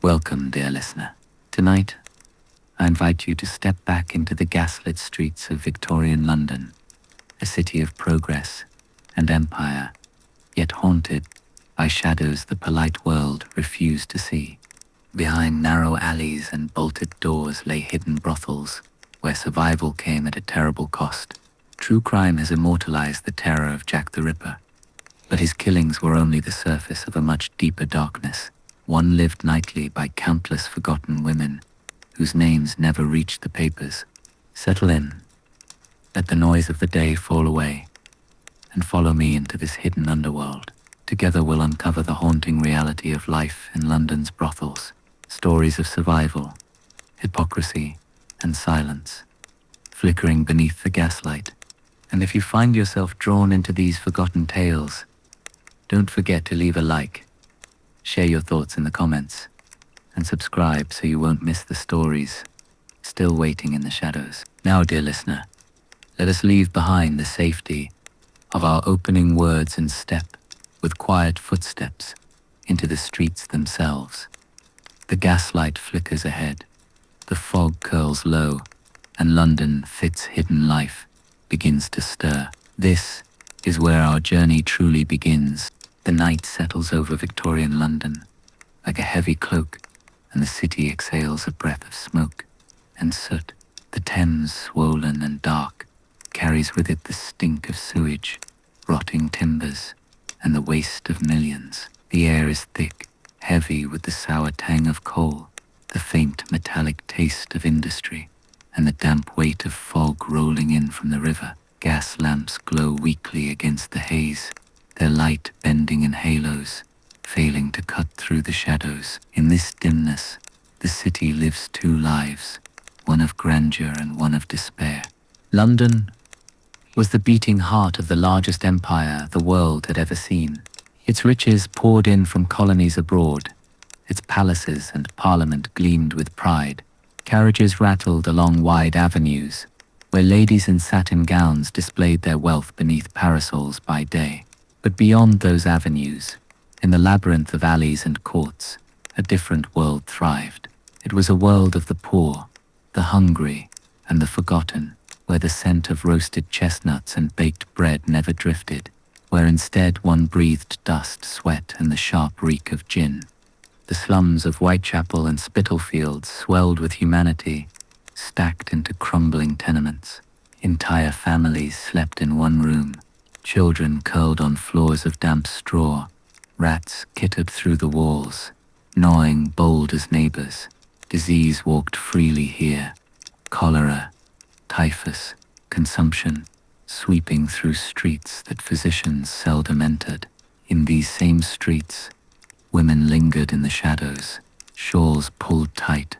Welcome, dear listener. Tonight, I invite you to step back into the gaslit streets of Victorian London, a city of progress and empire, yet haunted by shadows the polite world refused to see. Behind narrow alleys and bolted doors lay hidden brothels, where survival came at a terrible cost. True crime has immortalized the terror of Jack the Ripper, but his killings were only the surface of a much deeper darkness, one lived nightly by countless forgotten women, whose names never reached the papers. Settle in, let the noise of the day fall away, and follow me into this hidden underworld. Together we'll uncover the haunting reality of life in London's brothels, stories of survival, hypocrisy, and silence, flickering beneath the gaslight. And if you find yourself drawn into these forgotten tales, don't forget to leave a like, share your thoughts in the comments, and subscribe so you won't miss the stories still waiting in the shadows. Now, dear listener, let us leave behind the safety of our opening words and step with quiet footsteps into the streets themselves. The gaslight flickers ahead, the fog curls low, and London, its hidden life, begins to stir. This is where our journey truly begins. The night settles over Victorian London like a heavy cloak, and the city exhales a breath of smoke and soot. The Thames, swollen and dark, carries with it the stink of sewage, rotting timbers, and the waste of millions. The air is thick, heavy with the sour tang of coal, the faint metallic taste of industry, and the damp weight of fog rolling in from the river. Gas lamps glow weakly against the haze, their light bending in halos, failing to cut through the shadows. In this dimness, the city lives two lives, one of grandeur and one of despair. London was the beating heart of the largest empire the world had ever seen. Its riches poured in from colonies abroad. Its palaces and parliament gleamed with pride. Carriages rattled along wide avenues, where ladies in satin gowns displayed their wealth beneath parasols by day. But beyond those avenues, in the labyrinth of alleys and courts, a different world thrived. It was a world of the poor, the hungry, and the forgotten, where the scent of roasted chestnuts and baked bread never drifted, where instead one breathed dust, sweat, and the sharp reek of gin. The slums of Whitechapel and Spitalfields swelled with humanity, stacked into crumbling tenements. Entire families slept in one room, children curled on floors of damp straw, rats kittered through the walls, gnawing bold as neighbors. Disease walked freely here, cholera, typhus, consumption, sweeping through streets that physicians seldom entered. In these same streets, women lingered in the shadows, shawls pulled tight,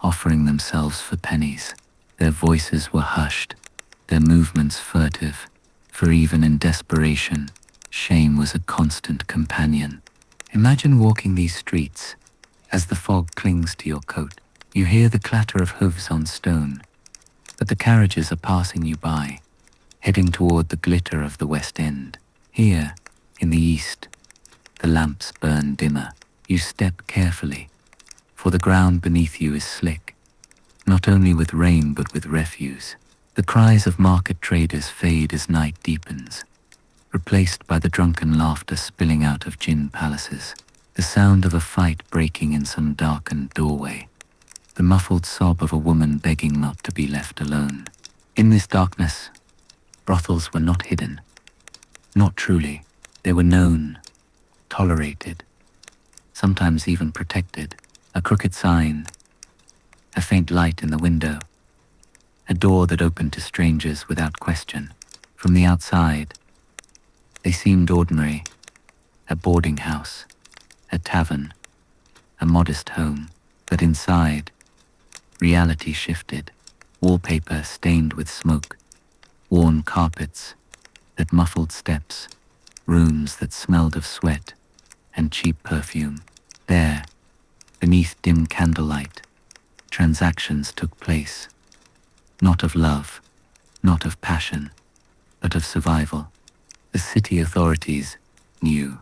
offering themselves for pennies. Their voices were hushed, their movements furtive, for even in desperation, shame was a constant companion. Imagine walking these streets. As the fog clings to your coat, you hear the clatter of hooves on stone, but the carriages are passing you by, heading toward the glitter of the West End. Here, in the east, the lamps burn dimmer. You step carefully, for the ground beneath you is slick, not only with rain but with refuse. The cries of market traders fade as night deepens, replaced by the drunken laughter spilling out of gin palaces, the sound of a fight breaking in some darkened doorway, the muffled sob of a woman begging not to be left alone. In this darkness, brothels were not hidden, not truly. They were known, tolerated, sometimes even protected. A crooked sign, a faint light in the window, a door that opened to strangers without question. From the outside, they seemed ordinary, a boarding house, a tavern, a modest home. But inside, reality shifted. Wallpaper stained with smoke, worn carpets that muffled steps, rooms that smelled of sweat and cheap perfume. There, beneath dim candlelight, transactions took place, not of love, not of passion, but of survival. The city authorities knew,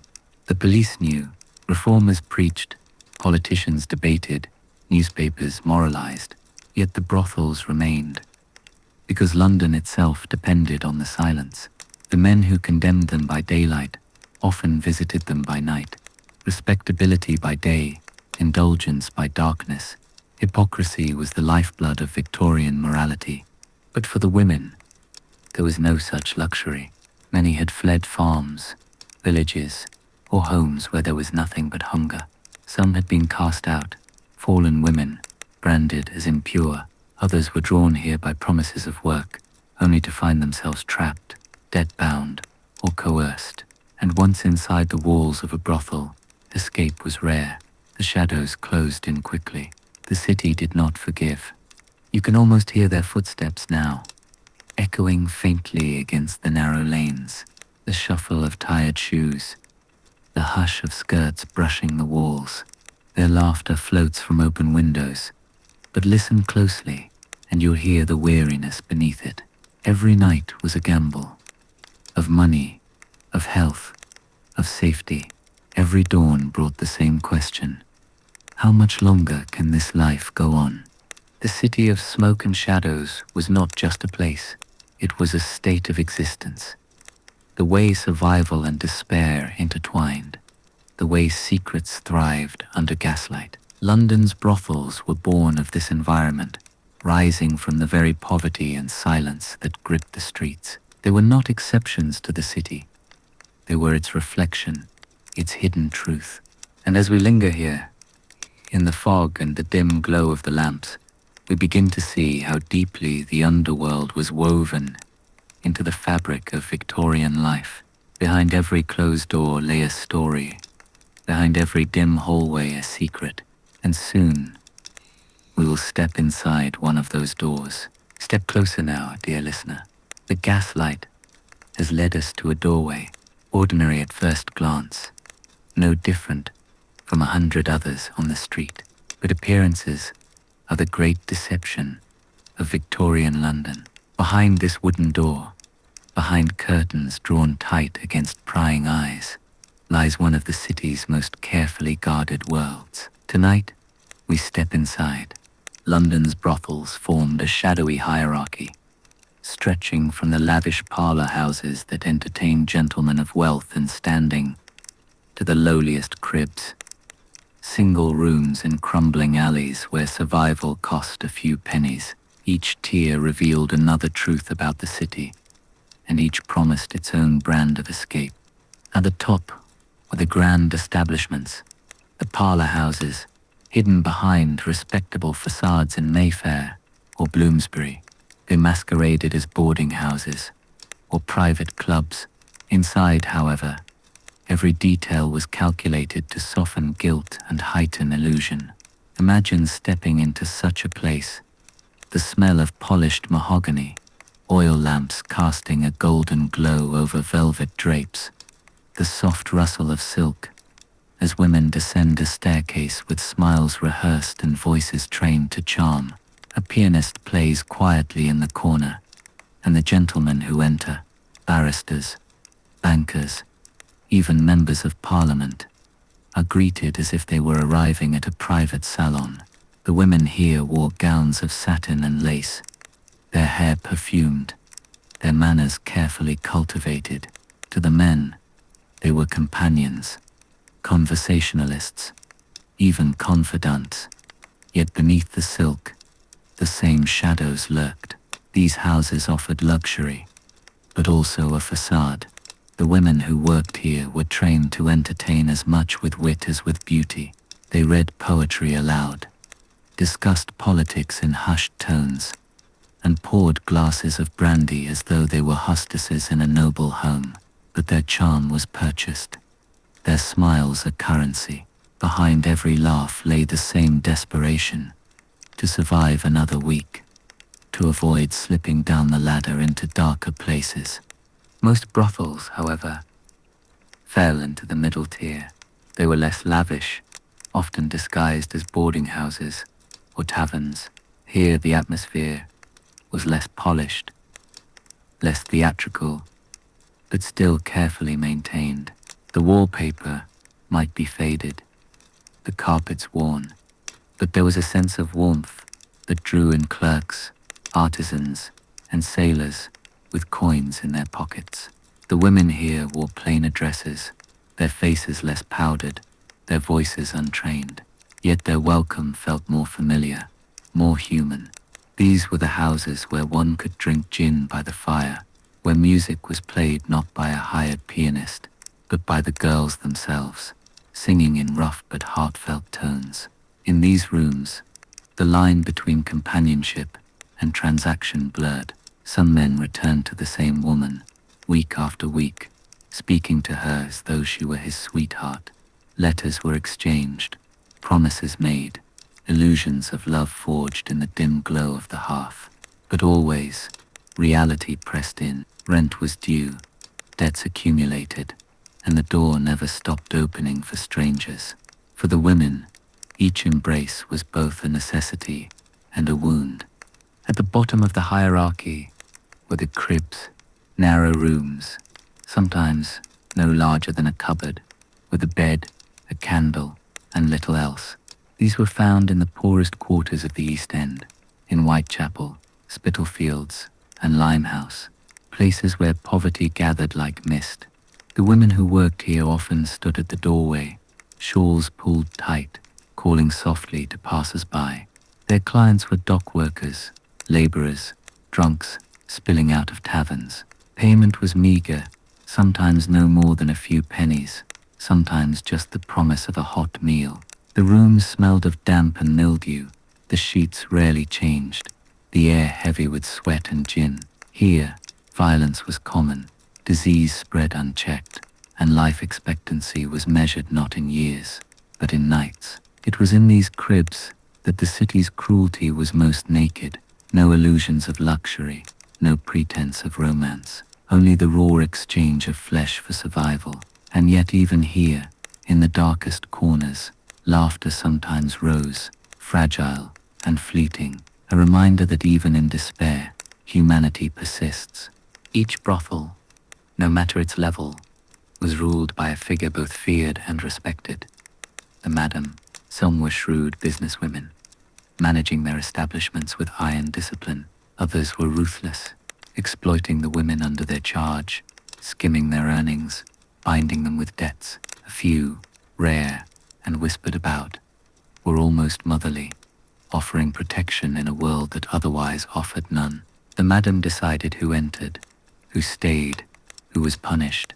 the police knew, reformers preached, Politicians debated, newspapers moralized, yet the brothels remained, because London itself depended on the silence. The men who condemned them by daylight often visited them by night. Respectability by day, indulgence by darkness. Hypocrisy was the lifeblood of Victorian morality. But for the women, there was no such luxury. Many had fled farms, villages, or homes where there was nothing but hunger. Some had been cast out, fallen women, branded as impure. Others were drawn here by promises of work, only to find themselves trapped, debt-bound, or coerced. And once inside the walls of a brothel, escape was rare. The shadows closed in quickly. The city did not forgive. You can almost hear their footsteps now, echoing faintly against the narrow lanes, the shuffle of tired shoes, the hush of skirts brushing the walls. Their laughter floats from open windows, but listen closely, and you'll hear the weariness beneath it. Every night was a gamble, of money, of health, of safety. Every dawn brought the same question: how much longer can this life go on? The city of smoke and shadows was not just a place, it was a state of existence. The way survival and despair intertwined, the way secrets thrived under gaslight. London's brothels were born of this environment, rising from the very poverty and silence that gripped the streets. They were not exceptions to the city. They were its reflection, its hidden truth. And as we linger here, in the fog and the dim glow of the lamps, we begin to see how deeply the underworld was woven into the fabric of Victorian life. Behind every closed door lay a story, behind every dim hallway a secret, and soon we will step inside one of those doors. Step closer now, dear listener. The gaslight has led us to a doorway, ordinary at first glance, no different from 100 others on the street, but appearances are the great deception of Victorian London. Behind this wooden door, behind curtains drawn tight against prying eyes, lies one of the city's most carefully guarded worlds. Tonight, we step inside. London's brothels formed a shadowy hierarchy, stretching from the lavish parlour houses that entertained gentlemen of wealth and standing, to the lowliest cribs, single rooms in crumbling alleys where survival cost a few pennies. Each tier revealed another truth about the city, and each promised its own brand of escape. At the top were the grand establishments, the parlour houses, hidden behind respectable facades in Mayfair or Bloomsbury. They masqueraded as boarding houses or private clubs. Inside, however, every detail was calculated to soften guilt and heighten illusion. Imagine stepping into such a place. The smell of polished mahogany, oil lamps casting a golden glow over velvet drapes, the soft rustle of silk as women descend a staircase with smiles rehearsed and voices trained to charm. A pianist plays quietly in the corner, and the gentlemen who enter, barristers, bankers, even members of parliament, are greeted as if they were arriving at a private salon. The women here wore gowns of satin and lace, their hair perfumed, their manners carefully cultivated. To the men, they were companions, conversationalists, even confidants. Yet beneath the silk, the same shadows lurked. These houses offered luxury, but also a facade. The women who worked here were trained to entertain as much with wit as with beauty. They read poetry aloud, discussed politics in hushed tones, and poured glasses of brandy as though they were hostesses in a noble home. But their charm was purchased, their smiles a currency. Behind every laugh lay the same desperation, to survive another week, to avoid slipping down the ladder into darker places. Most brothels, however, fell into the middle tier. They were less lavish, often disguised as boarding houses or taverns. Here the atmosphere was less polished, less theatrical, but still carefully maintained. The wallpaper might be faded, the carpets worn, but there was a sense of warmth that drew in clerks, artisans, and sailors with coins in their pockets. The women here wore plainer dresses, their faces less powdered, their voices untrained, yet their welcome felt more familiar, more human. These were the houses where one could drink gin by the fire, where music was played not by a hired pianist, but by the girls themselves, singing in rough but heartfelt tones. In these rooms, the line between companionship and transaction blurred. Some men returned to the same woman, week after week, speaking to her as though she were his sweetheart. Letters were exchanged, promises made, illusions of love forged in the dim glow of the hearth. But always, reality pressed in. Rent was due, debts accumulated, and the door never stopped opening for strangers. For the women, each embrace was both a necessity and a wound. At the bottom of the hierarchy were the cribs, narrow rooms, sometimes no larger than a cupboard, with a bed, a candle, and little else. These were found in the poorest quarters of the East End, in Whitechapel, Spitalfields, and Limehouse, places where poverty gathered like mist. The women who worked here often stood at the doorway, shawls pulled tight, calling softly to passers-by. Their clients were dock workers, labourers, drunks, spilling out of taverns. Payment was meagre, sometimes no more than a few pennies, sometimes just the promise of a hot meal. The rooms smelled of damp and mildew, the sheets rarely changed, the air heavy with sweat and gin. Here, violence was common, disease spread unchecked, and life expectancy was measured not in years, but in nights. It was in these cribs that the city's cruelty was most naked. No illusions of luxury, no pretense of romance, only the raw exchange of flesh for survival. And yet even here, in the darkest corners, laughter sometimes rose, fragile and fleeting, a reminder that even in despair, humanity persists. Each brothel, no matter its level, was ruled by a figure both feared and respected. The madam. Some were shrewd businesswomen, managing their establishments with iron discipline. Others were ruthless, exploiting the women under their charge, skimming their earnings, binding them with debts. A few, rare and whispered about, were almost motherly, offering protection in a world that otherwise offered none. The madam decided who entered, who stayed, who was punished,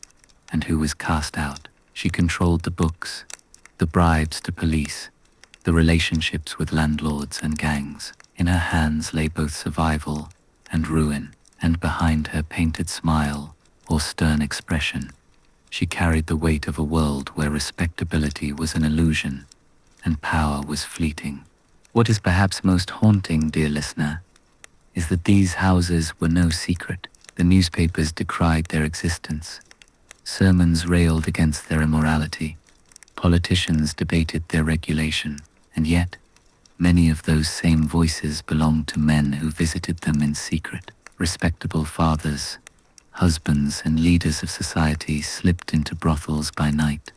and who was cast out. She controlled the books, the bribes to police, the relationships with landlords and gangs. In her hands lay both survival and ruin, and behind her painted smile or stern expression, she carried the weight of a world where respectability was an illusion and power was fleeting. What is perhaps most haunting, dear listener, is that these houses were no secret. The newspapers decried their existence. Sermons railed against their immorality. Politicians debated their regulation, and yet, many of those same voices belonged to men who visited them in secret. Respectable fathers, husbands, and leaders of society slipped into brothels by night,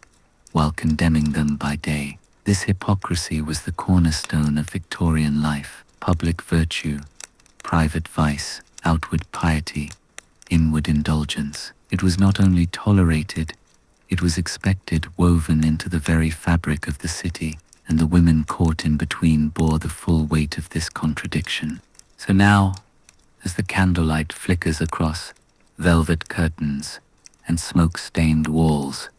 while condemning them by day. This hypocrisy was the cornerstone of Victorian life. Public virtue, private vice, outward piety, inward indulgence. It was not only tolerated, it was expected, woven into the very fabric of the city, and the women caught in between bore the full weight of this contradiction. So now, as the candlelight flickers across velvet curtains and smoke-stained walls,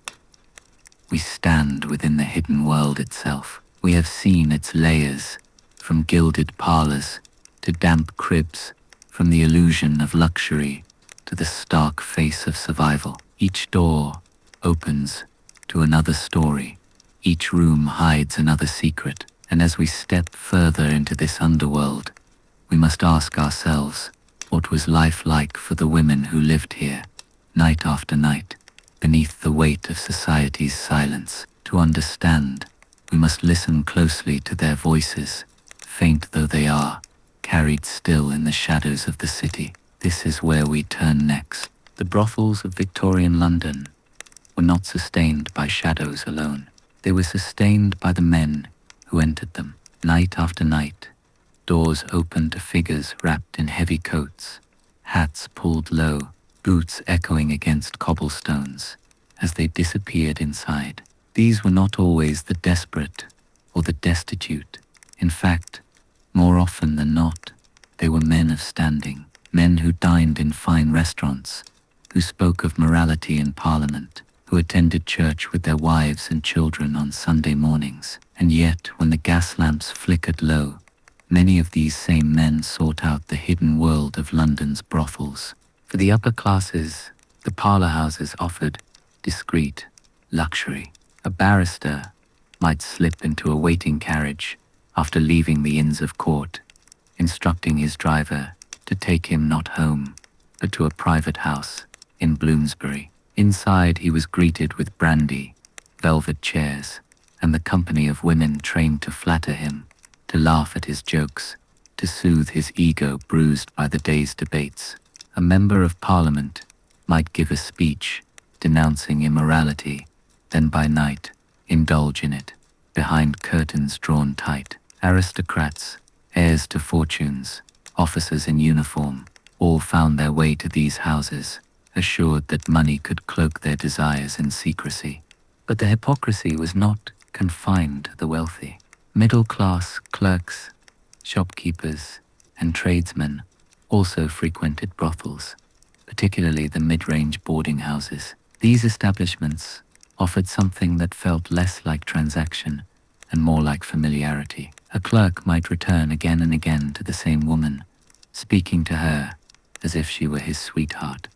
we stand within the hidden world itself. We have seen its layers, from gilded parlors to damp cribs, from the illusion of luxury to the stark face of survival. Each door opens to another story. Each room hides another secret. And as we step further into this underworld, we must ask ourselves, what was life like for the women who lived here, night after night, beneath the weight of society's silence? To understand, we must listen closely to their voices, faint though they are, carried still in the shadows of the city. This is where we turn next. The brothels of Victorian London were not sustained by shadows alone. They were sustained by the men who entered them. Night after night, doors opened to figures wrapped in heavy coats, hats pulled low, boots echoing against cobblestones as they disappeared inside. These were not always the desperate or the destitute. In fact, more often than not, they were men of standing, men who dined in fine restaurants, who spoke of morality in Parliament, who attended church with their wives and children on Sunday mornings. And yet, when the gas lamps flickered low, many of these same men sought out the hidden world of London's brothels. For the upper classes, the parlour houses offered discreet luxury. A barrister might slip into a waiting carriage after leaving the Inns of Court, instructing his driver to take him not home, but to a private house in Bloomsbury. Inside he was greeted with brandy, velvet chairs, and the company of women trained to flatter him, to laugh at his jokes, to soothe his ego bruised by the day's debates. A member of Parliament might give a speech denouncing immorality, then by night indulge in it, behind curtains drawn tight. Aristocrats, heirs to fortunes, officers in uniform, all found their way to these houses, assured that money could cloak their desires in secrecy. But the hypocrisy was not confined to the wealthy. Middle-class clerks, shopkeepers, and tradesmen also frequented brothels, particularly the mid-range boarding houses. These establishments offered something that felt less like transaction and more like familiarity. A clerk might return again and again to the same woman, speaking to her as if she were his sweetheart,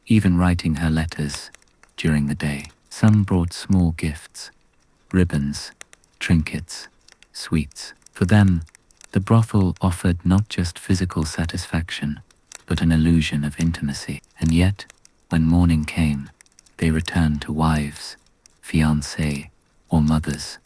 even writing her letters during the day. Some brought small gifts, ribbons, trinkets, sweets. For them, the brothel offered not just physical satisfaction, but an illusion of intimacy. And yet, when morning came, they returned to wives, fiancées, or mothers,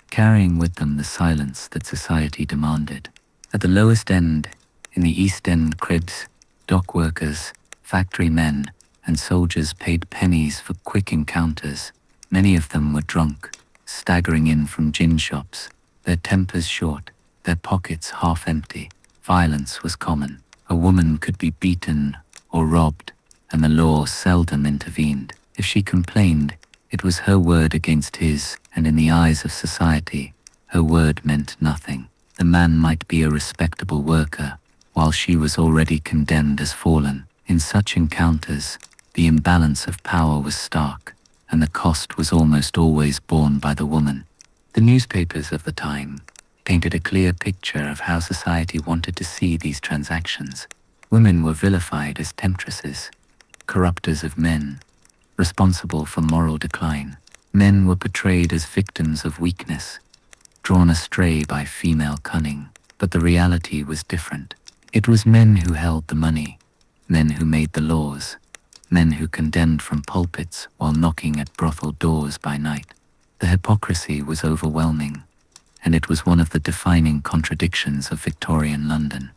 carrying with them the silence that society demanded. At the lowest end, in the East End cribs, dock workers, factory men, and soldiers paid pennies for quick encounters. Many of them were drunk, staggering in from gin shops, their tempers short, their pockets half empty. Violence was common. A woman could be beaten or robbed, and the law seldom intervened. If she complained, it was her word against his, and in the eyes of society, her word meant nothing. The man might be a respectable worker, while she was already condemned as fallen. In such encounters, the imbalance of power was stark, and the cost was almost always borne by the woman. The newspapers of the time painted a clear picture of how society wanted to see these transactions. Women were vilified as temptresses, corrupters of men, responsible for moral decline. Men were portrayed as victims of weakness, drawn astray by female cunning. But the reality was different. It was men who held the money, men who made the laws, men who condemned from pulpits while knocking at brothel doors by night. The hypocrisy was overwhelming, and it was one of the defining contradictions of Victorian London.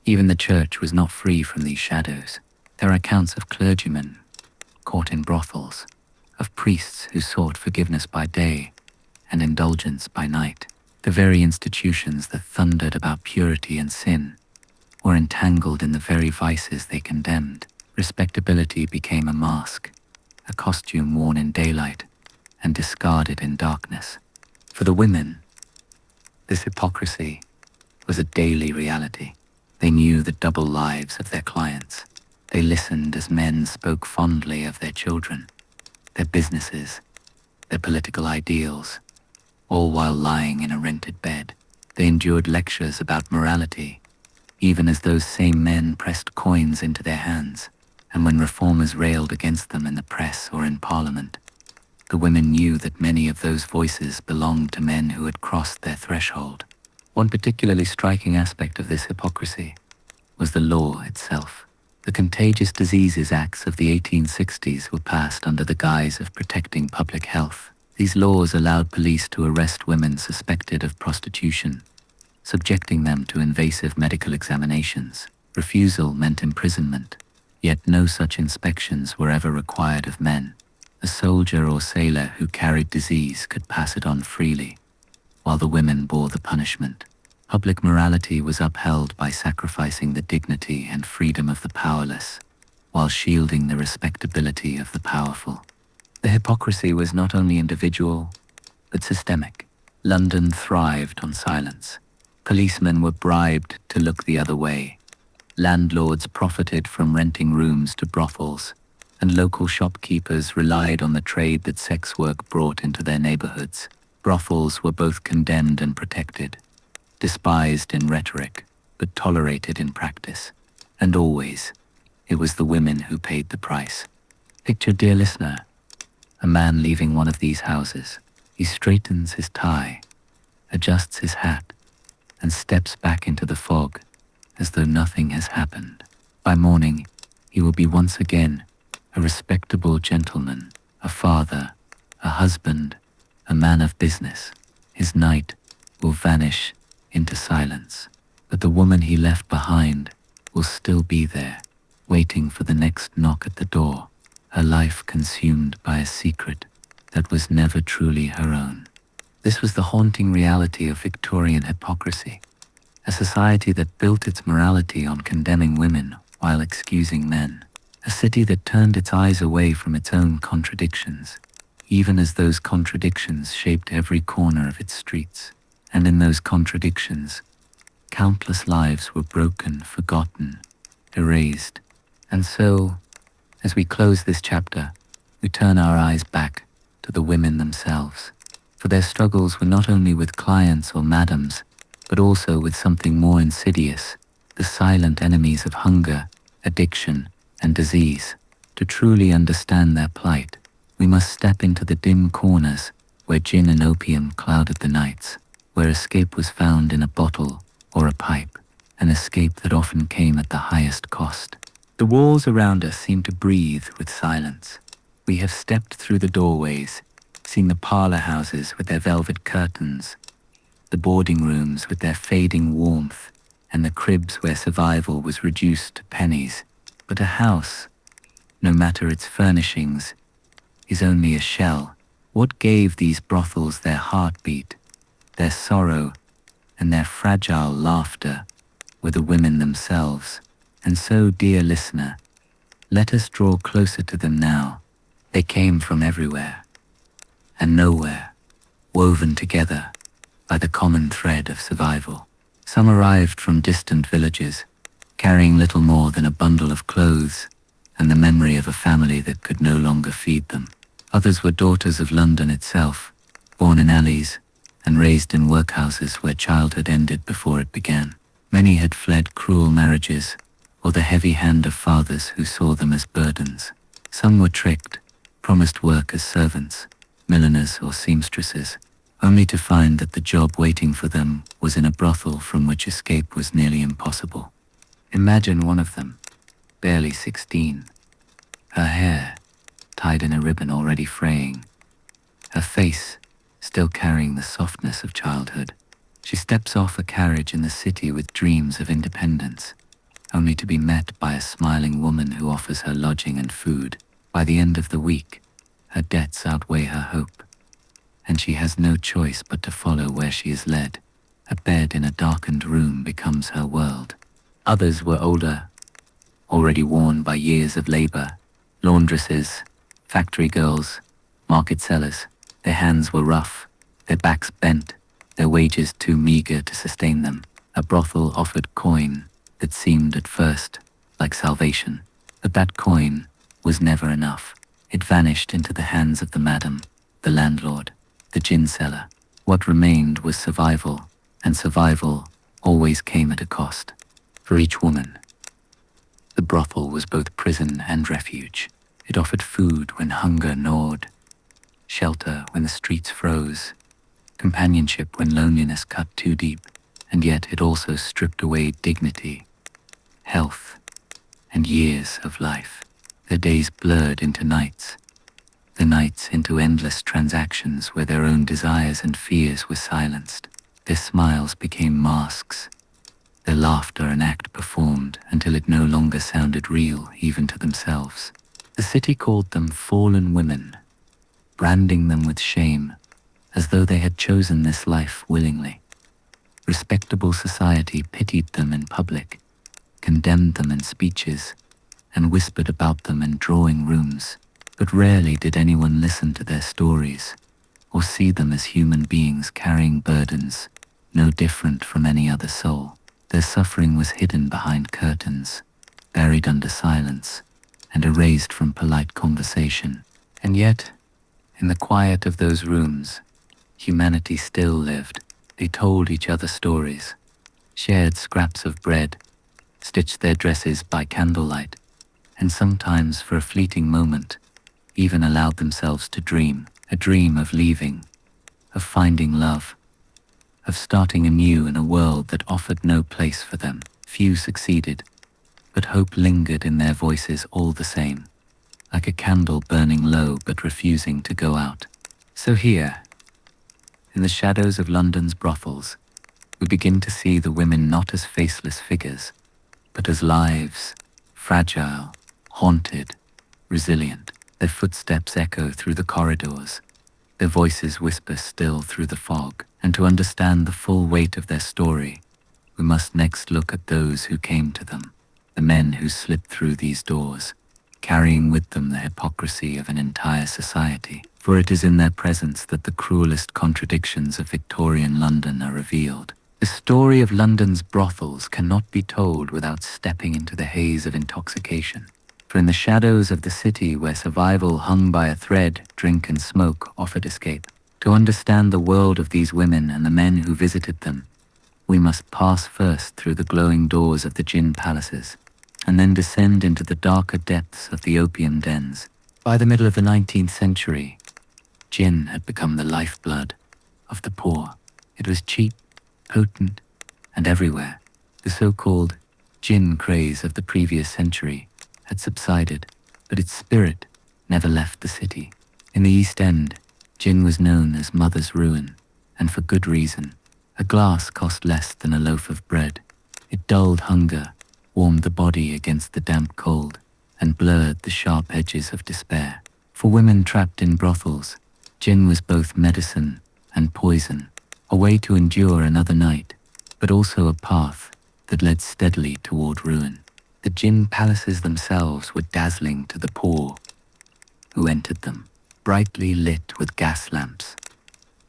Even the church was not free from these shadows. There are accounts of clergymen caught in brothels, of priests who sought forgiveness by day and indulgence by night. The very institutions that thundered about purity and sin were entangled in the very vices they condemned. Respectability became a mask, a costume worn in daylight and discarded in darkness. For the women, this hypocrisy was a daily reality. They knew the double lives of their clients. They listened as men spoke fondly of their children, their businesses, their political ideals, all while lying in a rented bed. They endured lectures about morality, even as those same men pressed coins into their hands. And when reformers railed against them in the press or in Parliament, the women knew that many of those voices belonged to men who had crossed their threshold. One particularly striking aspect of this hypocrisy was the law itself. The Contagious Diseases Acts of the 1860s were passed under the guise of protecting public health. These laws allowed police to arrest women suspected of prostitution, subjecting them to invasive medical examinations. Refusal meant imprisonment, yet no such inspections were ever required of men. A soldier or sailor who carried disease could pass it on freely, while the women bore the punishment. Public morality was upheld by sacrificing the dignity and freedom of the powerless, while shielding the respectability of the powerful. The hypocrisy was not only individual, but systemic. London thrived on silence. Policemen were bribed to look the other way. Landlords profited from renting rooms to brothels, and local shopkeepers relied on the trade that sex work brought into their neighborhoods. Brothels were both condemned and protected, despised in rhetoric, but tolerated in practice. And always, it was the women who paid the price. Picture, dear listener, a man leaving one of these houses. He straightens his tie, adjusts his hat, and steps back into the fog as though nothing has happened. By morning, he will be once again a respectable gentleman, a father, a husband, a man of business. His night will vanish into silence, but the woman he left behind will still be there, waiting for the next knock at the door, her life consumed by a secret that was never truly her own. This was the haunting reality of Victorian hypocrisy, a society that built its morality on condemning women while excusing men, a city that turned its eyes away from its own contradictions, even as those contradictions shaped every corner of its streets. And in those contradictions, countless lives were broken, forgotten, erased. And so, as we close this chapter, we turn our eyes back to the women themselves, for their struggles were not only with clients or madams, but also with something more insidious, the silent enemies of hunger, addiction, and disease. To truly understand their plight, we must step into the dim corners where gin and opium clouded the nights, where escape was found in a bottle or a pipe, an escape that often came at the highest cost. The walls around us seem to breathe with silence. We have stepped through the doorways, seen the parlor houses with their velvet curtains, the boarding rooms with their fading warmth, and the cribs where survival was reduced to pennies. But a house, no matter its furnishings, is only a shell. What gave these brothels their heartbeat, their sorrow, and their fragile laughter were the women themselves. And so, dear listener, let us draw closer to them now. They came from everywhere and nowhere, woven together by the common thread of survival. Some arrived from distant villages, carrying little more than a bundle of clothes and the memory of a family that could no longer feed them. Others were daughters of London itself, born in alleys and raised in workhouses where childhood ended before it began. Many had fled cruel marriages or the heavy hand of fathers who saw them as burdens. Some were tricked, promised work as servants, milliners or seamstresses, only to find that the job waiting for them was in a brothel from which escape was nearly impossible. Imagine one of them, barely 16, her hair tied in a ribbon already fraying, her face still carrying the softness of childhood. She steps off a carriage in the city with dreams of independence, only to be met by a smiling woman who offers her lodging and food. By the end of the week, her debts outweigh her hope, and she has no choice but to follow where she is led. A bed in a darkened room becomes her world. Others were older, already worn by years of labor, laundresses, factory girls, market sellers. Their hands were rough, their backs bent, their wages too meager to sustain them. A brothel offered coin that seemed at first like salvation, but that coin was never enough. It vanished into the hands of the madam, the landlord, the gin seller. What remained was survival, and survival always came at a cost. For each woman, the brothel was both prison and refuge. It offered food when hunger gnawed, shelter when the streets froze, companionship when loneliness cut too deep, and yet it also stripped away dignity, health, and years of life. Their days blurred into nights, the nights into endless transactions where their own desires and fears were silenced. Their smiles became masks, their laughter an act performed until it no longer sounded real even to themselves. The city called them fallen women, branding them with shame, as though they had chosen this life willingly. Respectable society pitied them in public, condemned them in speeches, and whispered about them in drawing rooms, but rarely did anyone listen to their stories, or see them as human beings carrying burdens no different from any other soul. Their suffering was hidden behind curtains, buried under silence, and erased from polite conversation. And yet, in the quiet of those rooms, humanity still lived. They told each other stories, shared scraps of bread, stitched their dresses by candlelight, and sometimes for a fleeting moment, even allowed themselves to dream, a dream of leaving, of finding love, of starting anew in a world that offered no place for them. Few succeeded, but hope lingered in their voices all the same, like a candle burning low but refusing to go out. So here, in the shadows of London's brothels, we begin to see the women not as faceless figures, but as lives, fragile, haunted, resilient. Their footsteps echo through the corridors, their voices whisper still through the fog. And to understand the full weight of their story, we must next look at those who came to them, the men who slipped through these doors, carrying with them the hypocrisy of an entire society. For it is in their presence that the cruelest contradictions of Victorian London are revealed. The story of London's brothels cannot be told without stepping into the haze of intoxication. For in the shadows of the city where survival hung by a thread, drink and smoke offered escape. To understand the world of these women and the men who visited them, we must pass first through the glowing doors of the gin palaces, and then descend into the darker depths of the opium dens. By the middle of the 19th century, gin had become the lifeblood of the poor. It was cheap, potent, and everywhere. The so-called gin craze of the previous century had subsided, but its spirit never left the city. In the East End, gin was known as mother's ruin, and for good reason. A glass cost less than a loaf of bread. It dulled hunger, warmed the body against the damp cold, and blurred the sharp edges of despair. For women trapped in brothels, gin was both medicine and poison, a way to endure another night, but also a path that led steadily toward ruin. The gin palaces themselves were dazzling to the poor who entered them, brightly lit with gas lamps.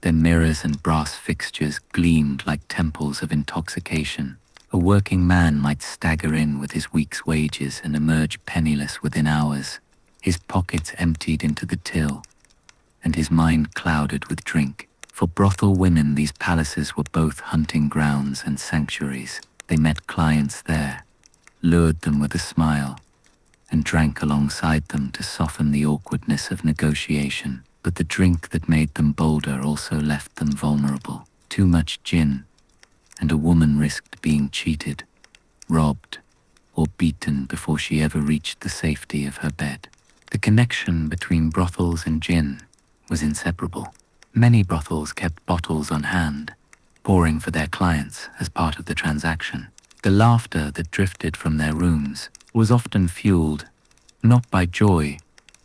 Their mirrors and brass fixtures gleamed like temples of intoxication. A working man might stagger in with his week's wages and emerge penniless within hours, his pockets emptied into the till, and his mind clouded with drink. For brothel women, these palaces were both hunting grounds and sanctuaries. They met clients there, lured them with a smile, and drank alongside them to soften the awkwardness of negotiation. But the drink that made them bolder also left them vulnerable. Too much gin, and a woman risked being cheated, robbed, or beaten before she ever reached the safety of her bed. The connection between brothels and gin was inseparable. Many brothels kept bottles on hand, pouring for their clients as part of the transaction. The laughter that drifted from their rooms was often fueled, not by joy,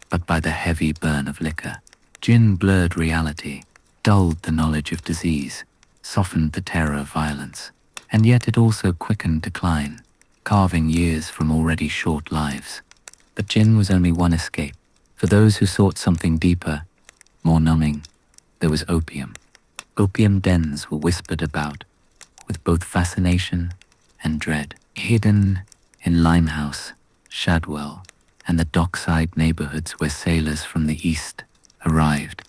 but by the heavy burn of liquor. Gin blurred reality, dulled the knowledge of disease, softened the terror of violence, and yet it also quickened decline, carving years from already short lives. But gin was only one escape. For those who sought something deeper, more numbing, there was opium. Opium dens were whispered about, with both fascination and dread. Hidden in Limehouse, Shadwell, and the dockside neighborhoods where sailors from the East arrived,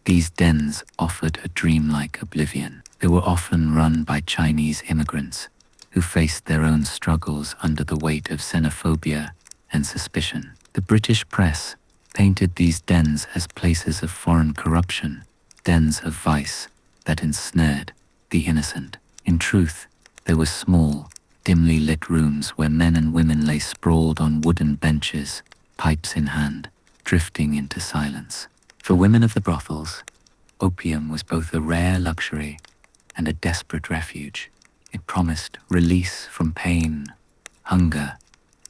these dens offered a dreamlike oblivion. They were often run by Chinese immigrants who faced their own struggles under the weight of xenophobia and suspicion. The British press painted these dens as places of foreign corruption, dens of vice that ensnared the innocent. In truth, they were small, dimly lit rooms where men and women lay sprawled on wooden benches, pipes in hand, drifting into silence. For women of the brothels, opium was both a rare luxury and a desperate refuge. It promised release from pain, hunger,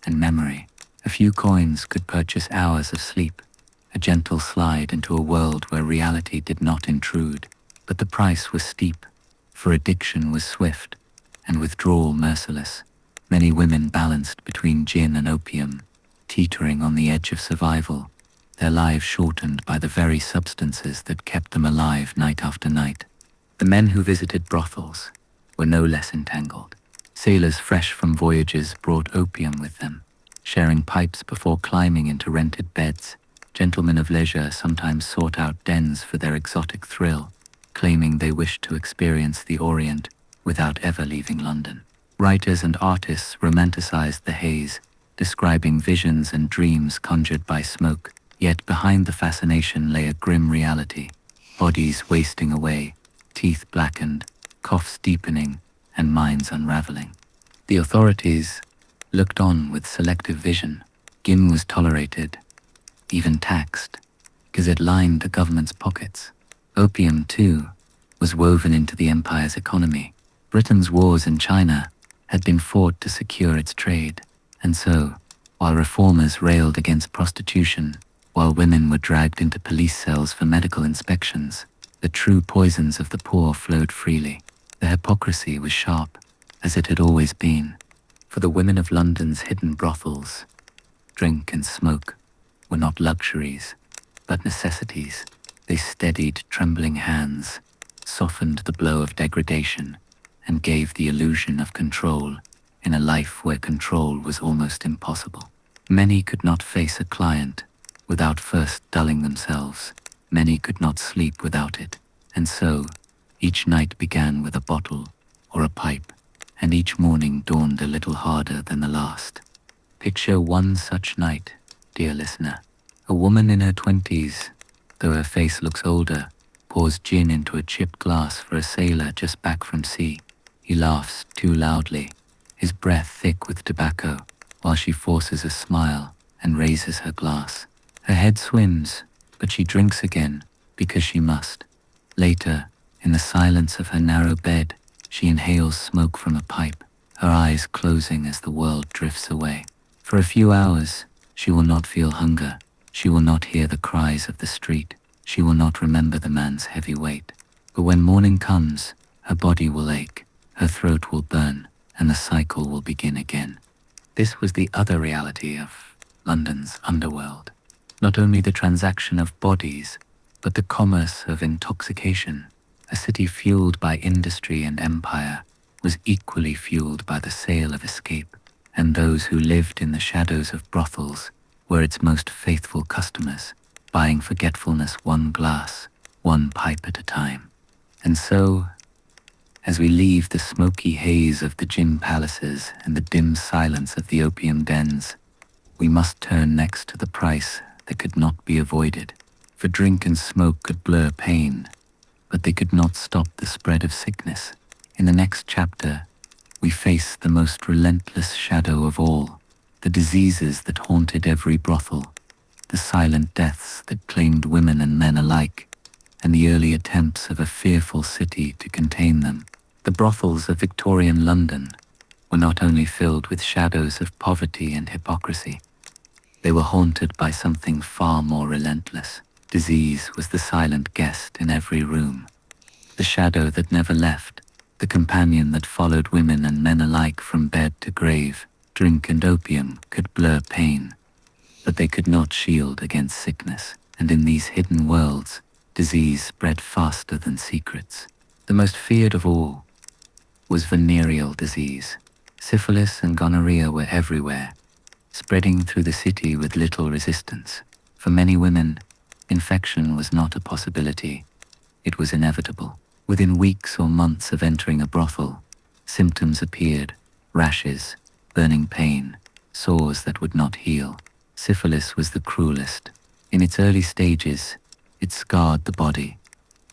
and memory. A few coins could purchase hours of sleep, a gentle slide into a world where reality did not intrude. But the price was steep, for addiction was swift, and withdrawal merciless. Many women balanced between gin and opium, teetering on the edge of survival, their lives shortened by the very substances that kept them alive night after night. The men who visited brothels were no less entangled. Sailors fresh from voyages brought opium with them, sharing pipes before climbing into rented beds. Gentlemen of leisure sometimes sought out dens for their exotic thrill, claiming they wished to experience the Orient without ever leaving London. Writers and artists romanticized the haze, describing visions and dreams conjured by smoke. Yet behind the fascination lay a grim reality: bodies wasting away, teeth blackened, coughs deepening, and minds unraveling. The authorities looked on with selective vision. Gin was tolerated, even taxed, because it lined the government's pockets. Opium, too, was woven into the empire's economy. Britain's wars in China had been fought to secure its trade, and so, while reformers railed against prostitution, while women were dragged into police cells for medical inspections, the true poisons of the poor flowed freely. The hypocrisy was sharp, as it had always been. For the women of London's hidden brothels, drink and smoke were not luxuries, but necessities. They steadied trembling hands, softened the blow of degradation, and gave the illusion of control in a life where control was almost impossible. Many could not face a client without first dulling themselves. Many could not sleep without it, and so each night began with a bottle or a pipe, and each morning dawned a little harder than the last. Picture one such night, dear listener. A woman in her 20s, though her face looks older, pours gin into a chipped glass for a sailor just back from sea. He laughs too loudly, his breath thick with tobacco, while she forces a smile and raises her glass. Her head swims, but she drinks again because she must. Later, in the silence of her narrow bed, she inhales smoke from a pipe, her eyes closing as the world drifts away. For a few hours, she will not feel hunger. She will not hear the cries of the street. She will not remember the man's heavy weight. But when morning comes, her body will ache, her throat will burn, and the cycle will begin again. This was the other reality of London's underworld. Not only the transaction of bodies, but the commerce of intoxication. A city fueled by industry and empire was equally fueled by the sale of escape, and those who lived in the shadows of brothels were its most faithful customers, buying forgetfulness one glass, one pipe at a time. And so, as we leave the smoky haze of the gin palaces and the dim silence of the opium dens, we must turn next to the price that could not be avoided. For drink and smoke could blur pain, but they could not stop the spread of sickness. In the next chapter, we face the most relentless shadow of all, the diseases that haunted every brothel, the silent deaths that claimed women and men alike, and the early attempts of a fearful city to contain them. The brothels of Victorian London were not only filled with shadows of poverty and hypocrisy, they were haunted by something far more relentless. Disease was the silent guest in every room, the shadow that never left, the companion that followed women and men alike from bed to grave. Drink and opium could blur pain, but they could not shield against sickness, and in these hidden worlds, disease spread faster than secrets. The most feared of all was venereal disease. Syphilis and gonorrhea were everywhere, spreading through the city with little resistance. For many women, infection was not a possibility, it was inevitable. Within weeks or months of entering a brothel, symptoms appeared: rashes, burning pain, sores that would not heal. Syphilis was the cruelest. In its early stages, it scarred the body.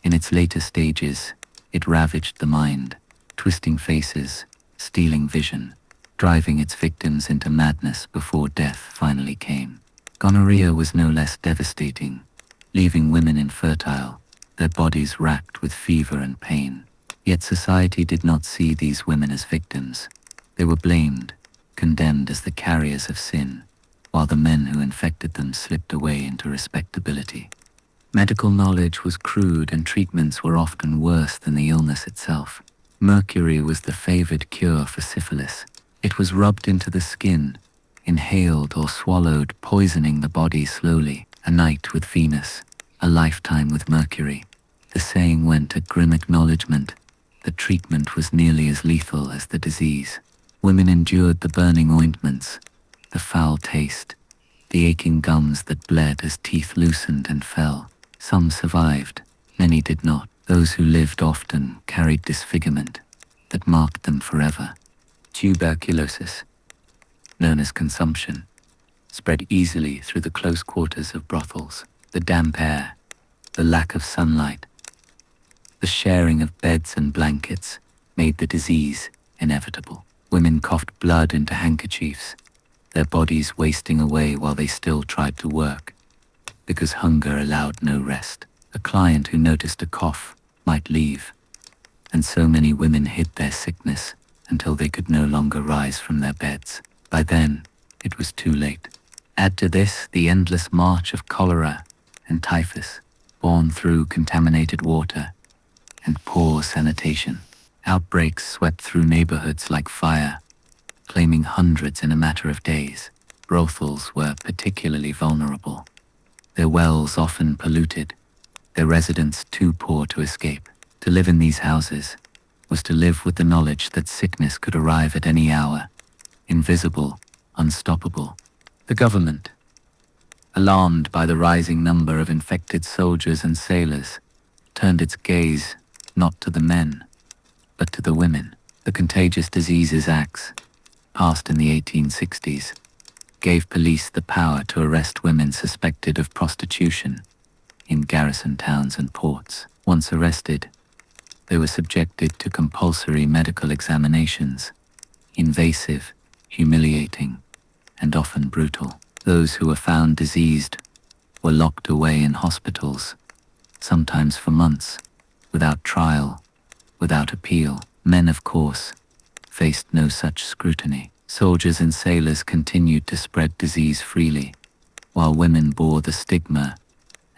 In its later stages, it ravaged the mind, twisting faces, stealing vision, driving its victims into madness before death finally came. Gonorrhea was no less devastating, leaving women infertile, their bodies racked with fever and pain. Yet society did not see these women as victims. They were blamed, condemned as the carriers of sin. while the men who infected them slipped away into respectability. Medical knowledge was crude and treatments were often worse than the illness itself. Mercury was the favored cure for syphilis. It was rubbed into the skin, inhaled or swallowed, poisoning the body slowly. A night with Venus, a lifetime with Mercury. The saying went, a grim acknowledgement that treatment was nearly as lethal as the disease. Women endured the burning ointments, the foul taste, the aching gums that bled as teeth loosened and fell. Some survived, many did not. Those who lived often carried disfigurement that marked them forever. Tuberculosis, known as consumption, spread easily through the close quarters of brothels. The damp air, the lack of sunlight, the sharing of beds and blankets made the disease inevitable. Women coughed blood into handkerchiefs, their bodies wasting away while they still tried to work, because hunger allowed no rest. A client who noticed a cough might leave, and so many women hid their sickness until they could no longer rise from their beds. By then, it was too late. Add to this the endless march of cholera and typhus, borne through contaminated water and poor sanitation. Outbreaks swept through neighborhoods like fire, claiming hundreds in a matter of days. Brothels were particularly vulnerable, their wells often polluted, their residents too poor to escape. To live in these houses was to live with the knowledge that sickness could arrive at any hour, invisible, unstoppable. The government, alarmed by the rising number of infected soldiers and sailors, turned its gaze not to the men, but to the women. The Contagious Diseases Acts, passed in the 1860s, gave police the power to arrest women suspected of prostitution in garrison towns and ports. Once arrested, they were subjected to compulsory medical examinations, invasive, humiliating, and often brutal. Those who were found diseased were locked away in hospitals, sometimes for months, without trial, without appeal. Men, of course, faced no such scrutiny. Soldiers and sailors continued to spread disease freely, while women bore the stigma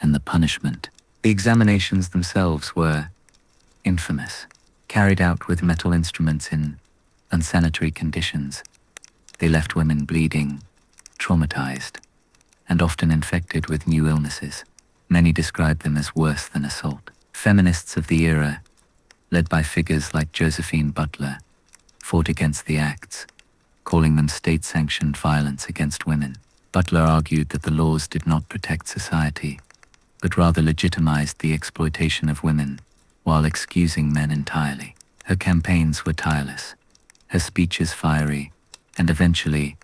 and the punishment. The examinations themselves were infamous, carried out with metal instruments in unsanitary conditions. They left women bleeding, traumatized, and often infected with new illnesses. Many described them as worse than assault. Feminists of the era, led by figures like Josephine Butler, fought against the acts, calling them state-sanctioned violence against women. Butler argued that the laws did not protect society, but rather legitimized the exploitation of women, while excusing men entirely. Her campaigns were tireless, her speeches fiery, and eventually,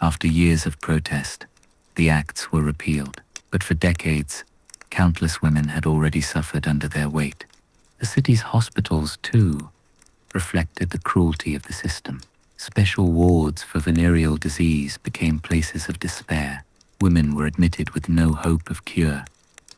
after years of protest, the acts were repealed. But for decades, countless women had already suffered under their weight. The city's hospitals, too, reflected the cruelty of the system. Special wards for venereal disease became places of despair. Women were admitted with no hope of cure,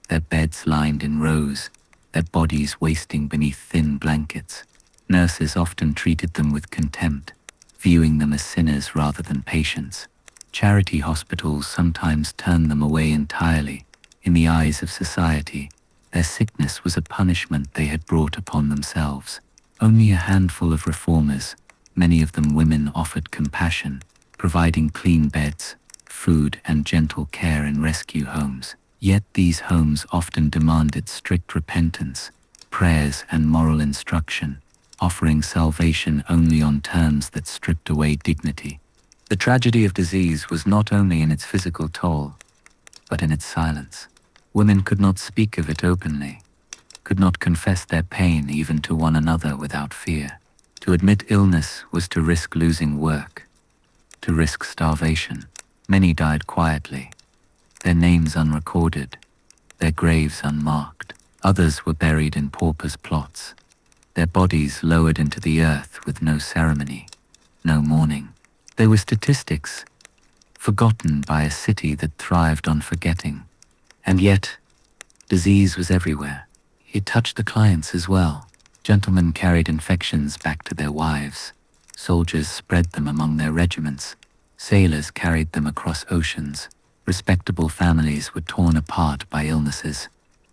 their beds lined in rows, their bodies wasting beneath thin blankets. Nurses often treated them with contempt, viewing them as sinners rather than patients. Charity hospitals sometimes turned them away entirely. In the eyes of society, their sickness was a punishment they had brought upon themselves. Only a handful of reformers, many of them women, offered compassion, providing clean beds, food, and gentle care in rescue homes. Yet these homes often demanded strict repentance, prayers, and moral instruction, offering salvation only on terms that stripped away dignity. The tragedy of disease was not only in its physical toll, but in its silence. Women could not speak of it openly, could not confess their pain even to one another without fear. To admit illness was to risk losing work, to risk starvation. Many died quietly, their names unrecorded, their graves unmarked. Others were buried in paupers' plots, their bodies lowered into the earth with no ceremony, no mourning. They were statistics, forgotten by a city that thrived on forgetting. And yet, disease was everywhere. It touched the clients as well. Gentlemen carried infections back to their wives. Soldiers spread them among their regiments. Sailors carried them across oceans. Respectable families were torn apart by illnesses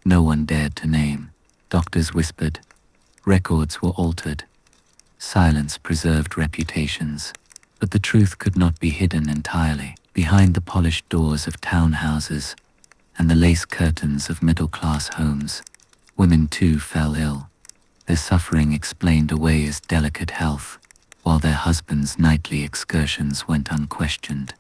no one dared to name. Doctors whispered. Records were altered. Silence preserved reputations. But the truth could not be hidden entirely. Behind the polished doors of townhouses and the lace curtains of middle-class homes, women too fell ill. Their suffering explained away as delicate health, while their husbands' nightly excursions went unquestioned.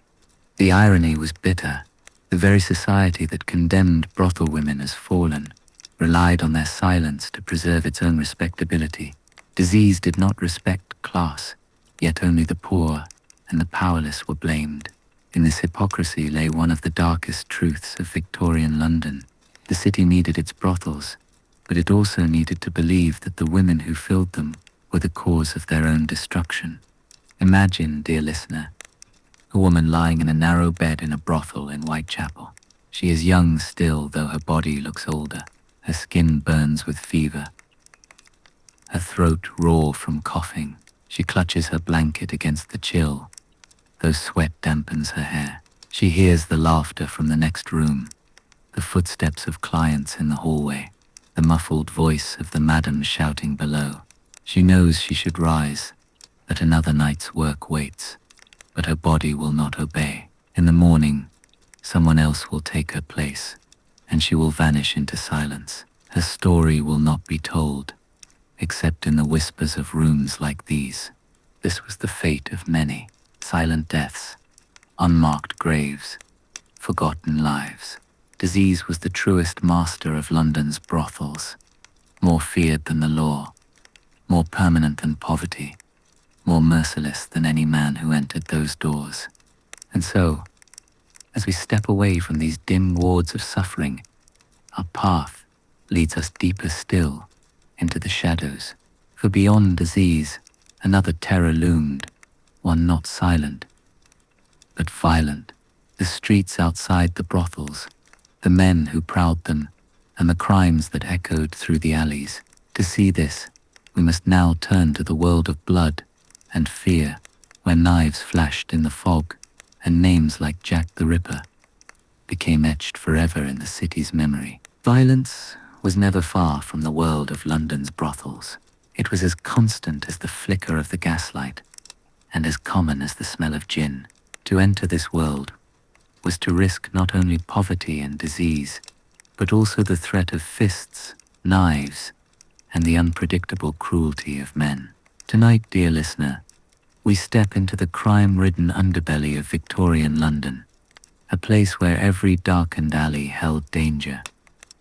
The irony was bitter. The very society that condemned brothel women as fallen relied on their silence to preserve its own respectability. Disease did not respect class, yet only the poor and the powerless were blamed. In this hypocrisy lay one of the darkest truths of Victorian London. The city needed its brothels, but it also needed to believe that the women who filled them were the cause of their own destruction. Imagine, dear listener, a woman lying in a narrow bed in a brothel in Whitechapel. She is young still, though her body looks older. Her skin burns with fever, her throat raw from coughing. She clutches her blanket against the chill, though sweat dampens her hair. She hears the laughter from the next room, the footsteps of clients in the hallway, the muffled voice of the madam shouting below. She knows she should rise, that another night's work waits, but her body will not obey. In the morning, someone else will take her place, and she will vanish into silence. Her story will not be told, except in the whispers of rooms like these. This was the fate of many: silent deaths, unmarked graves, forgotten lives. Disease was the truest master of London's brothels, more feared than the law, more permanent than poverty, more merciless than any man who entered those doors. And so, as we step away from these dim wards of suffering, our path leads us deeper still into the shadows. For beyond disease, another terror loomed, one not silent, but violent. The streets outside the brothels, the men who prowled them, and the crimes that echoed through the alleys. To see this, we must now turn to the world of blood and fear, where knives flashed in the fog, and names like Jack the Ripper became etched forever in the city's memory. Violence was never far from the world of London's brothels. It was as constant as the flicker of the gaslight, and as common as the smell of gin. To enter this world was to risk not only poverty and disease, but also the threat of fists, knives, and the unpredictable cruelty of men. Tonight, dear listener, we step into the crime-ridden underbelly of Victorian London, a place where every darkened alley held danger,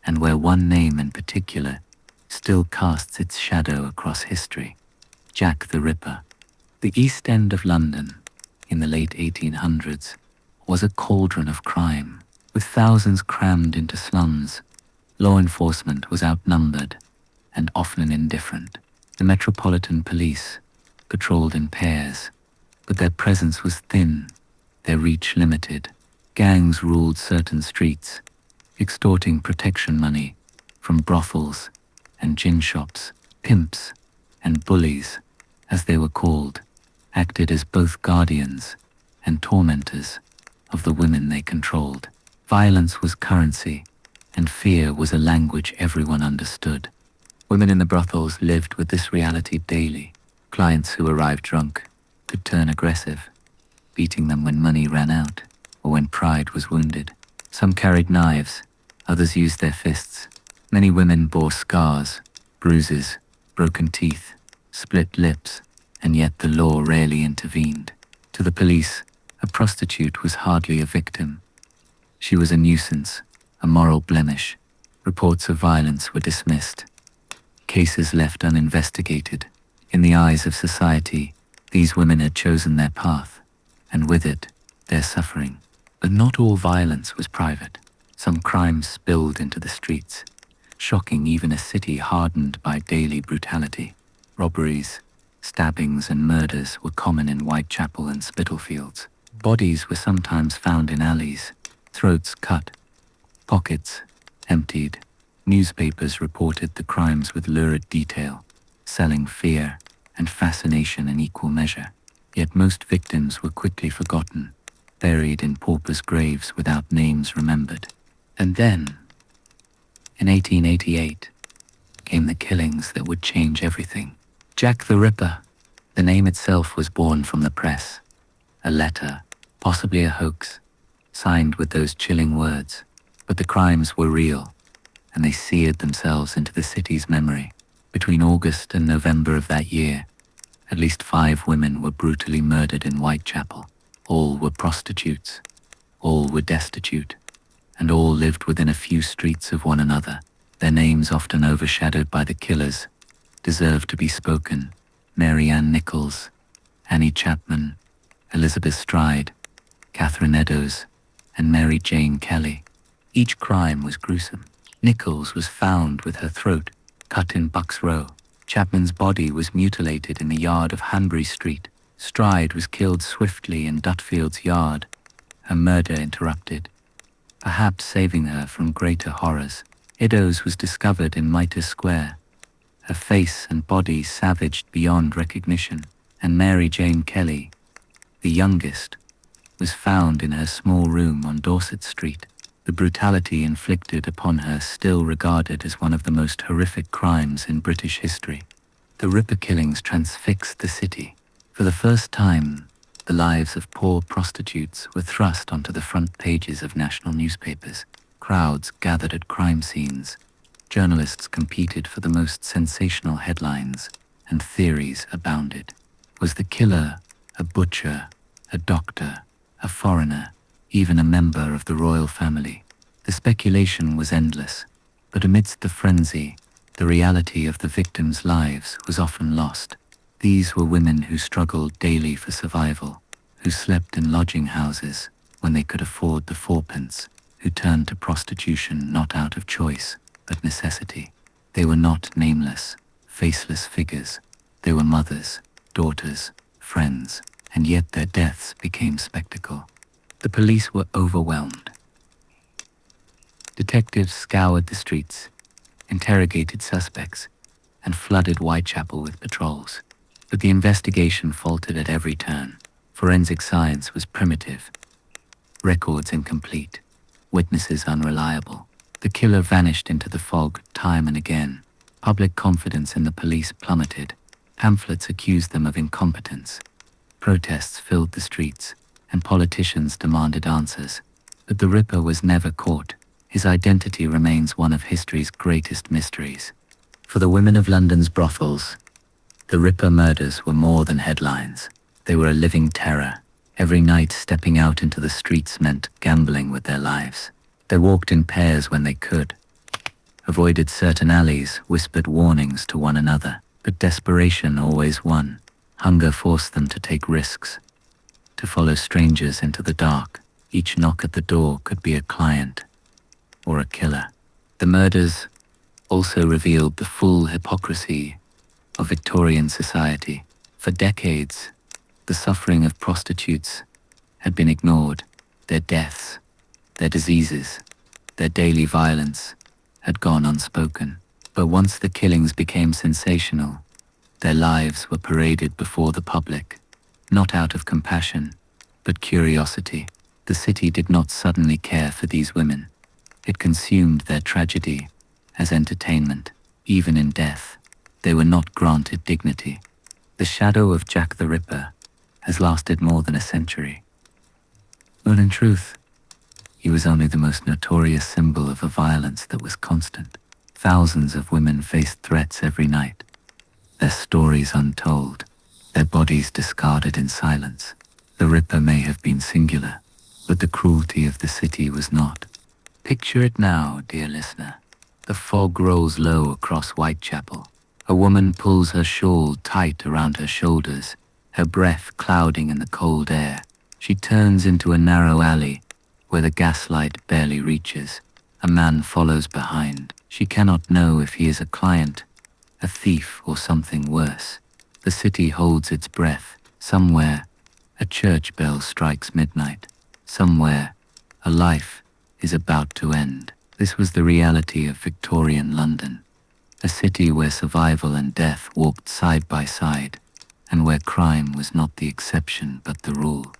and where one name in particular still casts its shadow across history: Jack the Ripper. The East End of London, in the late 1800s, was a cauldron of crime. With thousands crammed into slums, law enforcement was outnumbered and often indifferent. The Metropolitan Police patrolled in pairs, but their presence was thin, their reach limited. Gangs ruled certain streets, extorting protection money from brothels and gin shops. Pimps and bullies, as they were called, acted as both guardians and tormentors of the women they controlled. Violence was currency, and fear was a language everyone understood. Women in the brothels lived with this reality daily. Clients who arrived drunk could turn aggressive, beating them when money ran out or when pride was wounded. Some carried knives, others used their fists. Many women bore scars, bruises, broken teeth, split lips, and yet the law rarely intervened. To the police, a prostitute was hardly a victim. She was a nuisance, a moral blemish. Reports of violence were dismissed, cases left uninvestigated. In the eyes of society, these women had chosen their path, and with it, their suffering. But not all violence was private. Some crimes spilled into the streets, shocking even a city hardened by daily brutality. Robberies, stabbings, and murders were common in Whitechapel and Spitalfields. Bodies were sometimes found in alleys, throats cut, pockets emptied. Newspapers reported the crimes with lurid detail, selling fear and fascination in equal measure. Yet most victims were quickly forgotten, buried in paupers' graves without names remembered. And then, in 1888, came the killings that would change everything. Jack the Ripper. The name itself was born from the press. A letter, possibly a hoax, signed with those chilling words. But the crimes were real, and they seared themselves into the city's memory. Between August and November of that year, at least 5 women were brutally murdered in Whitechapel. All were prostitutes, all were destitute, and all lived within a few streets of one another. Their names, often overshadowed by the killers, deserve to be spoken. Mary Ann Nichols, Annie Chapman, Elizabeth Stride, Catherine Eddowes, and Mary Jane Kelly. Each crime was gruesome. Nichols was found with her throat cut in Bucks Row. Chapman's body was mutilated in the yard of Hanbury Street. Stride was killed swiftly in Dutfield's yard, her murder interrupted, perhaps saving her from greater horrors. Eddowes was discovered in Mitre Square, her face and body savaged beyond recognition, and Mary Jane Kelly, the youngest, was found in her small room on Dorset Street. The brutality inflicted upon her still regarded as one of the most horrific crimes in British history. The Ripper killings transfixed the city. For the first time, the lives of poor prostitutes were thrust onto the front pages of national newspapers. Crowds gathered at crime scenes. Journalists competed for the most sensational headlines, and theories abounded. Was the killer a butcher, a doctor, a foreigner, even a member of the royal family? The speculation was endless, but amidst the frenzy, the reality of the victims' lives was often lost. These were women who struggled daily for survival, who slept in lodging houses when they could afford the fourpence, who turned to prostitution not out of choice, but necessity. They were not nameless, faceless figures. They were mothers, daughters, friends, and yet their deaths became spectacle. The police were overwhelmed. Detectives scoured the streets, interrogated suspects, and flooded Whitechapel with patrols. But the investigation faltered at every turn. Forensic science was primitive, records incomplete, witnesses unreliable. The killer vanished into the fog time and again. Public confidence in the police plummeted. Pamphlets accused them of incompetence. Protests filled the streets, and politicians demanded answers. But the Ripper was never caught. His identity remains one of history's greatest mysteries. For the women of London's brothels, the Ripper murders were more than headlines. They were a living terror. Every night stepping out into the streets meant gambling with their lives. They walked in pairs when they could, avoided certain alleys, whispered warnings to one another. But desperation always won. Hunger forced them to take risks, to follow strangers into the dark. Each knock at the door could be a client or a killer. The murders also revealed the full hypocrisy of Victorian society. For decades, the suffering of prostitutes had been ignored. Their deaths, their diseases, their daily violence had gone unspoken. But once the killings became sensational, their lives were paraded before the public, not out of compassion, but curiosity. The city did not suddenly care for these women. It consumed their tragedy as entertainment. Even in death, they were not granted dignity. The shadow of Jack the Ripper has lasted more than a century. But in truth, he was only the most notorious symbol of a violence that was constant. Thousands of women faced threats every night, their stories untold, their bodies discarded in silence. The Ripper may have been singular, but the cruelty of the city was not. Picture it now, dear listener. The fog rolls low across Whitechapel. A woman pulls her shawl tight around her shoulders, her breath clouding in the cold air. She turns into a narrow alley where the gaslight barely reaches. A man follows behind. She cannot know if he is a client, a thief, or something worse. The city holds its breath. Somewhere, a church bell strikes midnight. Somewhere, a life is about to end. This was the reality of Victorian London, a city where survival and death walked side by side, and where crime was not the exception but the rule.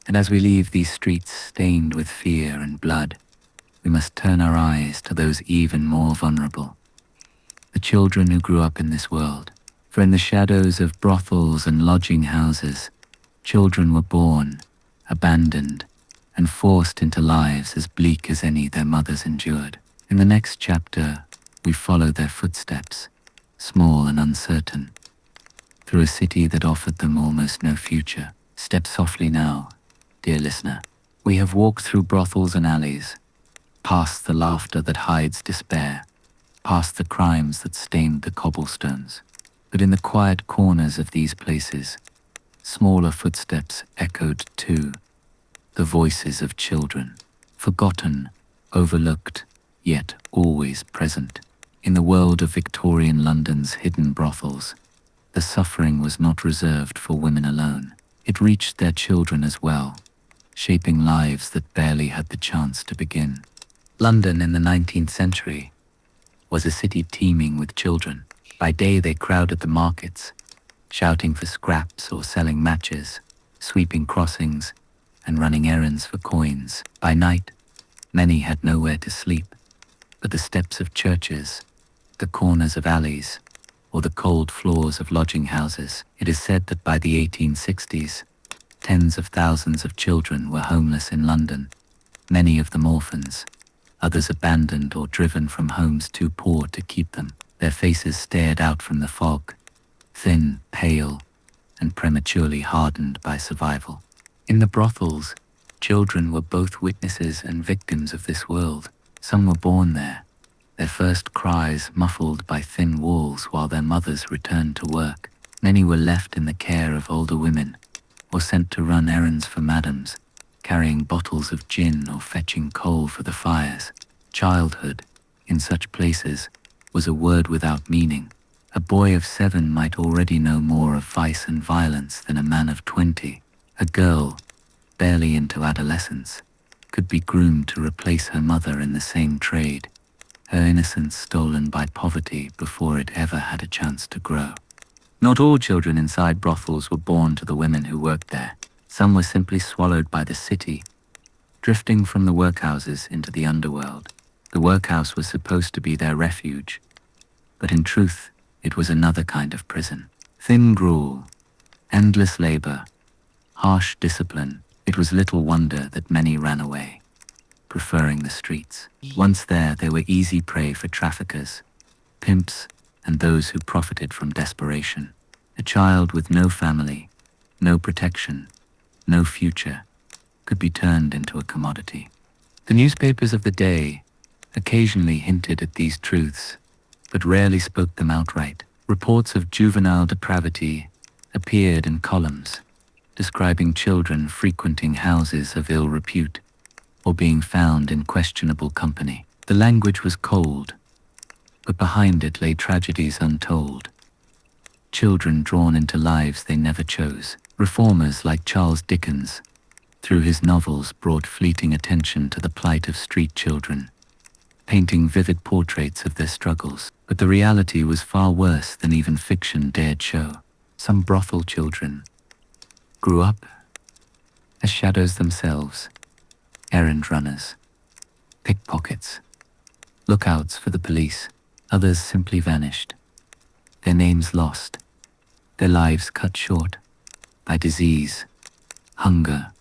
And as we leave these streets stained with fear and blood, we must turn our eyes to those even more vulnerable, the children who grew up in this world. For in the shadows of brothels and lodging houses, children were born, abandoned, and forced into lives as bleak as any their mothers endured. In the next chapter, we follow their footsteps, small and uncertain, through a city that offered them almost no future. Step softly now, dear listener. We have walked through brothels and alleys, past the laughter that hides despair, past the crimes that stained the cobblestones. But in the quiet corners of these places, smaller footsteps echoed too, the voices of children, forgotten, overlooked, yet always present. In the world of Victorian London's hidden brothels, the suffering was not reserved for women alone. It reached their children as well, shaping lives that barely had the chance to begin. London in the 19th century was a city teeming with children. By day they crowded the markets, shouting for scraps or selling matches, sweeping crossings, and running errands for coins. By night, many had nowhere to sleep but the steps of churches, the corners of alleys, or the cold floors of lodging houses. It is said that by the 1860s, tens of thousands of children were homeless in London, many of them orphans, others abandoned or driven from homes too poor to keep them. Their faces stared out from the fog, thin, pale, and prematurely hardened by survival. In the brothels, children were both witnesses and victims of this world. Some were born there, their first cries muffled by thin walls while their mothers returned to work. Many were left in the care of older women, or sent to run errands for madams, carrying bottles of gin or fetching coal for the fires. Childhood, in such places, was a word without meaning. A boy of 7 might already know more of vice and violence than a man of 20. A girl, barely into adolescence, could be groomed to replace her mother in the same trade, her innocence stolen by poverty before it ever had a chance to grow. Not all children inside brothels were born to the women who worked there. Some were simply swallowed by the city, drifting from the workhouses into the underworld. The workhouse was supposed to be their refuge, but in truth, it was another kind of prison. Thin gruel, endless labor, harsh discipline. It was little wonder that many ran away, preferring the streets. Once there, they were easy prey for traffickers, pimps, and those who profited from desperation. A child with no family, no protection, no future, could be turned into a commodity. The newspapers of the day occasionally hinted at these truths, but rarely spoke them outright. Reports of juvenile depravity appeared in columns, describing children frequenting houses of ill repute or being found in questionable company. The language was cold, but behind it lay tragedies untold. Children drawn into lives they never chose. Reformers like Charles Dickens, through his novels, brought fleeting attention to the plight of street children, painting vivid portraits of their struggles. But the reality was far worse than even fiction dared show. Some brothel children grew up as shadows themselves, errand runners, pickpockets, lookouts for the police. Others simply vanished, their names lost, their lives cut short by disease, hunger,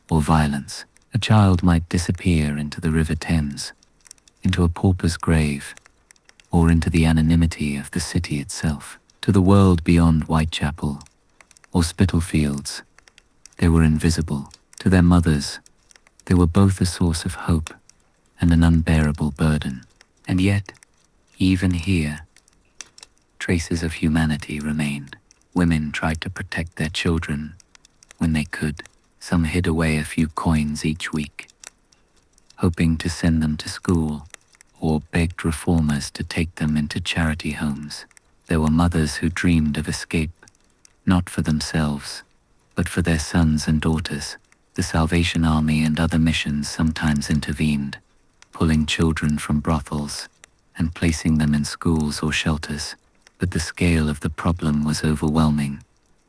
or violence. A child might disappear into the River Thames, into a pauper's grave, or into the anonymity of the city itself. To the world beyond Whitechapel or Spitalfields, they were invisible. To their mothers, they were both a source of hope and an unbearable burden. And yet, even here, traces of humanity remained. Women tried to protect their children when they could. Some hid away a few coins each week, hoping to send them to school, or begged reformers to take them into charity homes. There were mothers who dreamed of escape, not for themselves, but for their sons and daughters. The Salvation Army and other missions sometimes intervened, pulling children from brothels and placing them in schools or shelters. But the scale of the problem was overwhelming,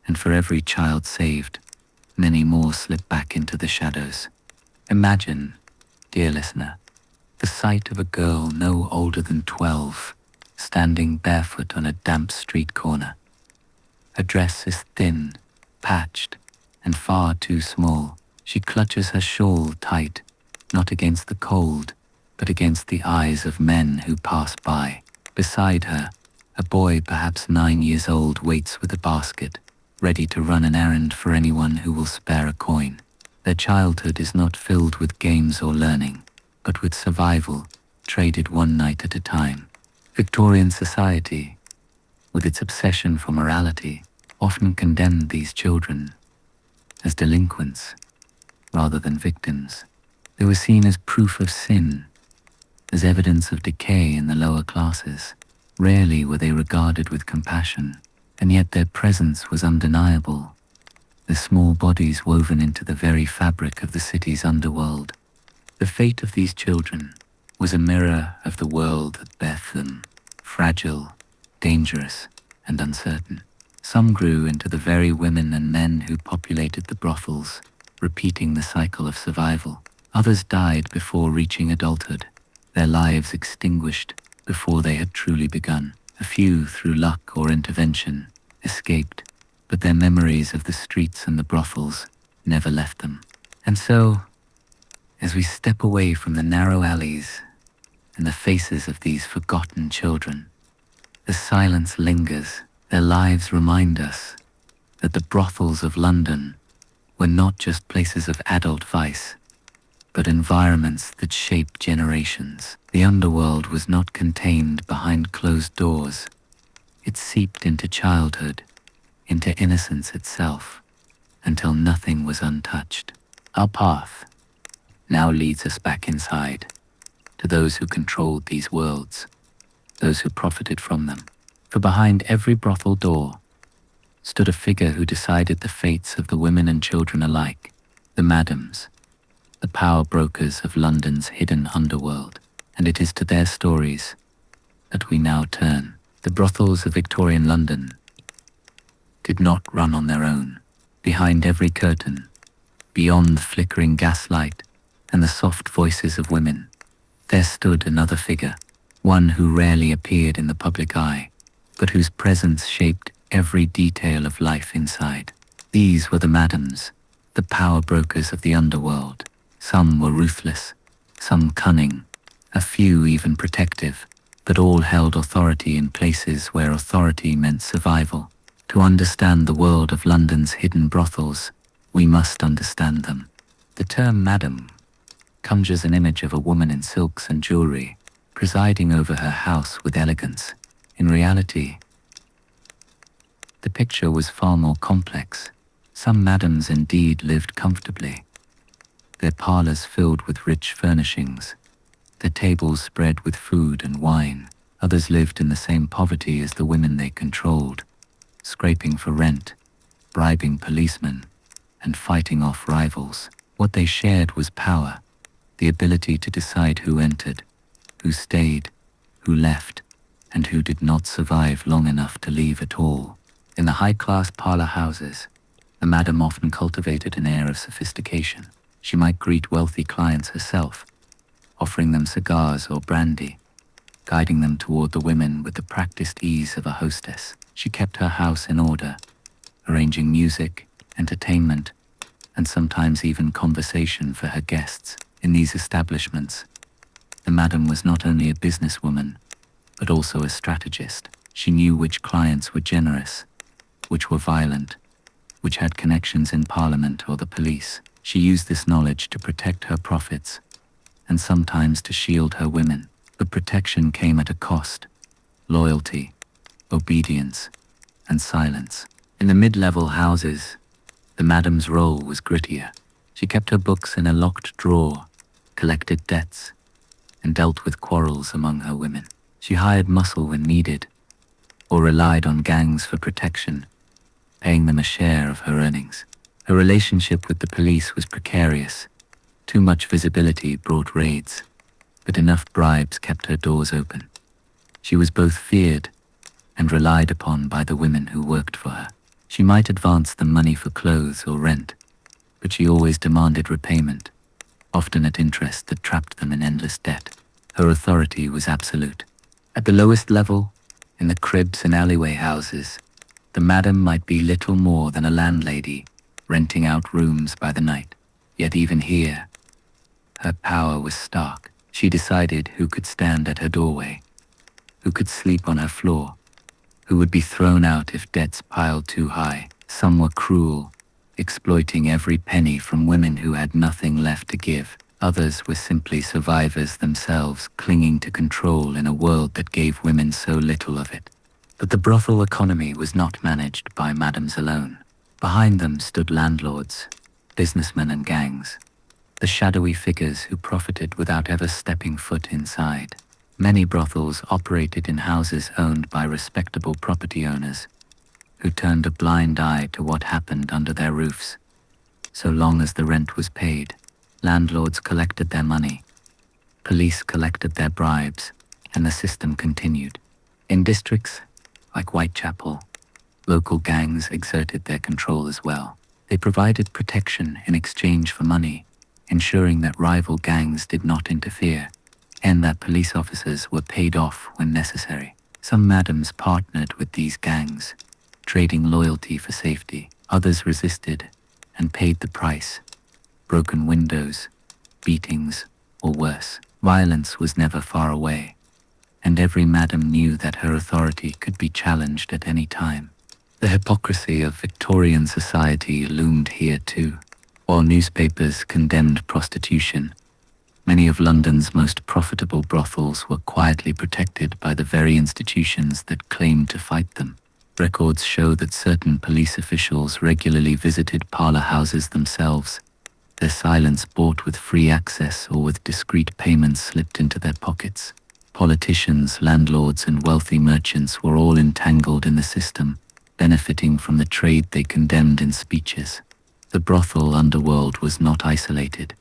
and for every child saved, many more slip back into the shadows. Imagine, dear listener, the sight of a girl no older than 12, standing barefoot on a damp street corner. Her dress is thin, patched, and far too small. She clutches her shawl tight, not against the cold, but against the eyes of men who pass by. Beside her, a boy perhaps 9 years old waits with a basket, ready to run an errand for anyone who will spare a coin. Their childhood is not filled with games or learning, but with survival, traded one night at a time. Victorian society, with its obsession for morality, often condemned these children as delinquents rather than victims. They were seen as proof of sin, as evidence of decay in the lower classes. Rarely were they regarded with compassion, and yet their presence was undeniable, their small bodies woven into the very fabric of the city's underworld. The fate of these children was a mirror of the world that birthed them, fragile, dangerous, and uncertain. Some grew into the very women and men who populated the brothels, repeating the cycle of survival. Others died before reaching adulthood, their lives extinguished before they had truly begun. A few, through luck or intervention, escaped, but their memories of the streets and the brothels never left them. And so, as we step away from the narrow alleys and the faces of these forgotten children, the silence lingers. Their lives remind us that the brothels of London were not just places of adult vice, but environments that shaped generations. The underworld was not contained behind closed doors. It seeped into childhood, into innocence itself, until nothing was untouched. Our path now leads us back inside, to those who controlled these worlds, those who profited from them. For behind every brothel door stood a figure who decided the fates of the women and children alike, the madams, the power brokers of London's hidden underworld. And it is to their stories that we now turn. The brothels of Victorian London did not run on their own. Behind every curtain, beyond the flickering gaslight and the soft voices of women, there stood another figure, one who rarely appeared in the public eye, but whose presence shaped every detail of life inside. These were the madams, the power brokers of the underworld. Some were ruthless, some cunning, a few even protective, but all held authority in places where authority meant survival. To understand the world of London's hidden brothels, we must understand them. The term madam conjures an image of a woman in silks and jewelry, presiding over her house with elegance. In reality, the picture was far more complex. Some madams indeed lived comfortably, their parlors filled with rich furnishings, their tables spread with food and wine. Others lived in the same poverty as the women they controlled, scraping for rent, bribing policemen, and fighting off rivals. What they shared was power, the ability to decide who entered, who stayed, who left, and who did not survive long enough to leave at all. In the high-class parlor houses, the madam often cultivated an air of sophistication. She might greet wealthy clients herself, offering them cigars or brandy, guiding them toward the women with the practiced ease of a hostess. She kept her house in order, arranging music, entertainment, and sometimes even conversation for her guests. In these establishments, the madam was not only a businesswoman, but also a strategist. She knew which clients were generous, which were violent, which had connections in Parliament or the police. She used this knowledge to protect her profits, and sometimes to shield her women. But protection came at a cost: loyalty, obedience, and silence. In the mid-level houses, the madam's role was grittier. She kept her books in a locked drawer, collected debts, and dealt with quarrels among her women. She hired muscle when needed, or relied on gangs for protection, paying them a share of her earnings. Her relationship with the police was precarious. Too much visibility brought raids, but enough bribes kept her doors open. She was both feared and relied upon by the women who worked for her. She might advance them money for clothes or rent, but she always demanded repayment, often at interest that trapped them in endless debt. Her authority was absolute. At the lowest level, in the cribs and alleyway houses, the madam might be little more than a landlady, renting out rooms by the night. Yet even here, her power was stark. She decided who could stand at her doorway, who could sleep on her floor, who would be thrown out if debts piled too high. Some were cruel, exploiting every penny from women who had nothing left to give. Others were simply survivors themselves, clinging to control in a world that gave women so little of it. But the brothel economy was not managed by madams alone. Behind them stood landlords, businessmen and gangs, the shadowy figures who profited without ever stepping foot inside. Many brothels operated in houses owned by respectable property owners, who turned a blind eye to what happened under their roofs. So long as the rent was paid, landlords collected their money, police collected their bribes, and the system continued. In districts like Whitechapel, local gangs exerted their control as well. They provided protection in exchange for money, ensuring that rival gangs did not interfere, and that police officers were paid off when necessary. Some madams partnered with these gangs, trading loyalty for safety. Others resisted and paid the price: broken windows, beatings, or worse. Violence was never far away, and every madam knew that her authority could be challenged at any time. The hypocrisy of Victorian society loomed here too. While newspapers condemned prostitution, many of London's most profitable brothels were quietly protected by the very institutions that claimed to fight them. Records show that certain police officials regularly visited parlor houses themselves, their silence bought with free access or with discreet payments slipped into their pockets. Politicians, landlords, and wealthy merchants were all entangled in the system, benefiting from the trade they condemned in speeches. The brothel underworld was not isolated.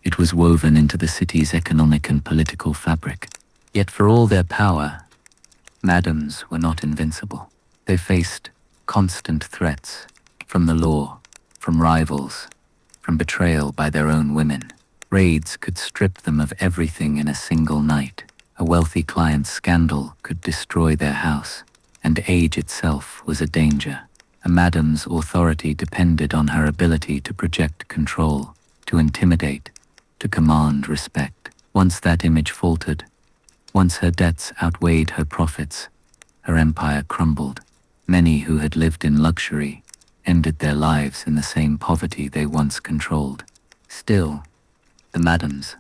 It was woven into the city's economic and political fabric. Yet for all their power, madams were not invincible. They faced constant threats from the law, from rivals, from betrayal by their own women. Raids could strip them of everything in a single night. A wealthy client's scandal could destroy their house, and age itself was a danger. A madam's authority depended on her ability to project control, to intimidate, to command respect. Once that image faltered, once her debts outweighed her profits, her empire crumbled. Many who had lived in luxury ended their lives in the same poverty they once controlled. Still, the madams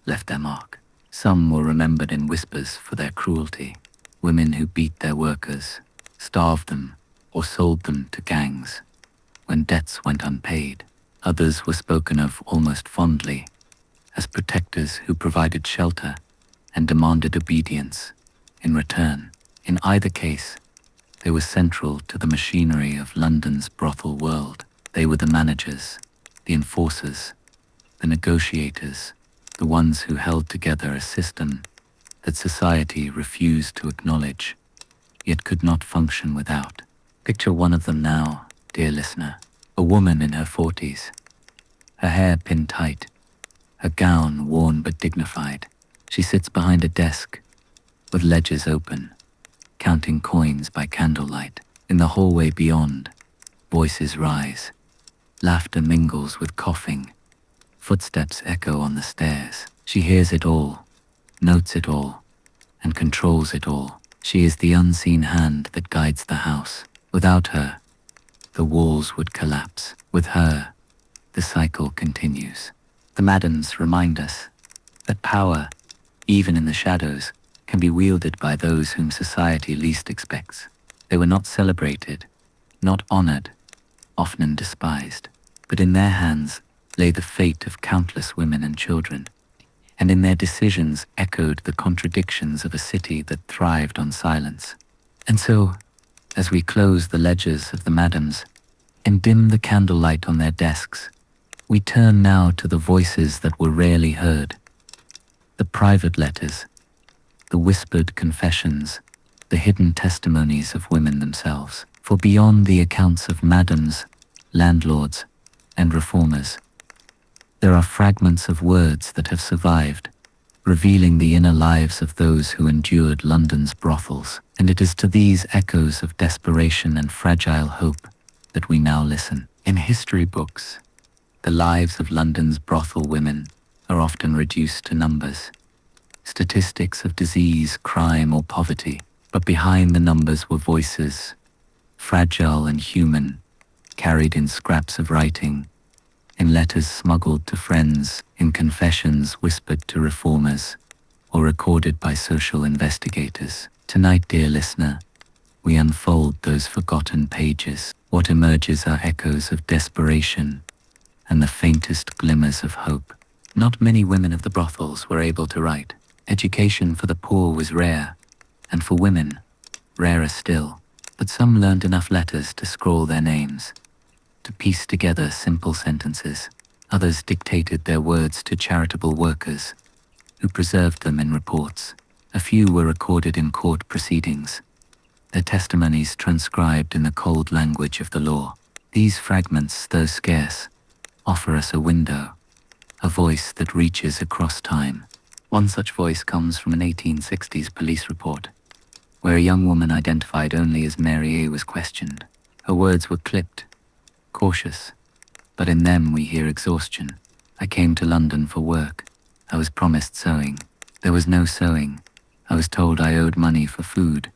left their mark. Some were remembered in whispers for their cruelty. Women who beat their workers, starved them, or sold them to gangs when debts went unpaid. Others were spoken of almost fondly as protectors who provided shelter and demanded obedience in return. In either case, they were central to the machinery of London's brothel world. They were the managers, the enforcers, the negotiators, the ones who held together a system that society refused to acknowledge, yet could not function without. Picture one of them now, dear listener, a woman in her 40s, her hair pinned tight, her gown worn but dignified. She sits behind a desk with ledgers open, counting coins by candlelight. In the hallway beyond, voices rise, laughter mingles with coughing, footsteps echo on the stairs. She hears it all, notes it all, and controls it all. She is the unseen hand that guides the house. Without her, the walls would collapse. With her, the cycle continues. The madams remind us that power, even in the shadows, can be wielded by those whom society least expects. They were not celebrated, not honored, often despised, but in their hands lay the fate of countless women and children, and in their decisions echoed the contradictions of a city that thrived on silence. And so, as we close the ledgers of the madams and dim the candlelight on their desks, we turn now to the voices that were rarely heard, the private letters, the whispered confessions, the hidden testimonies of women themselves. For beyond the accounts of madams, landlords, and reformers, there are fragments of words that have survived, revealing the inner lives of those who endured London's brothels. And it is to these echoes of desperation and fragile hope that we now listen. In history books, the lives of London's brothel women are often reduced to numbers, statistics of disease, crime, or poverty. But behind the numbers were voices, fragile and human, carried in scraps of writing, in letters smuggled to friends, in confessions whispered to reformers, or recorded by social investigators. Tonight, dear listener, we unfold those forgotten pages. What emerges are echoes of desperation and the faintest glimmers of hope. Not many women of the brothels were able to write. Education for the poor was rare, and for women, rarer still. But some learned enough letters to scrawl their names, to piece together simple sentences. Others dictated their words to charitable workers, who preserved them in reports. A few were recorded in court proceedings, their testimonies transcribed in the cold language of the law. These fragments, though scarce, offer us a window, a voice that reaches across time. One such voice comes from an 1860s police report, where a young woman identified only as Mary A was questioned. Her words were clipped, cautious, but in them we hear exhaustion. I came to London for work. I was promised sewing. There was no sewing. I was told I owed money for food,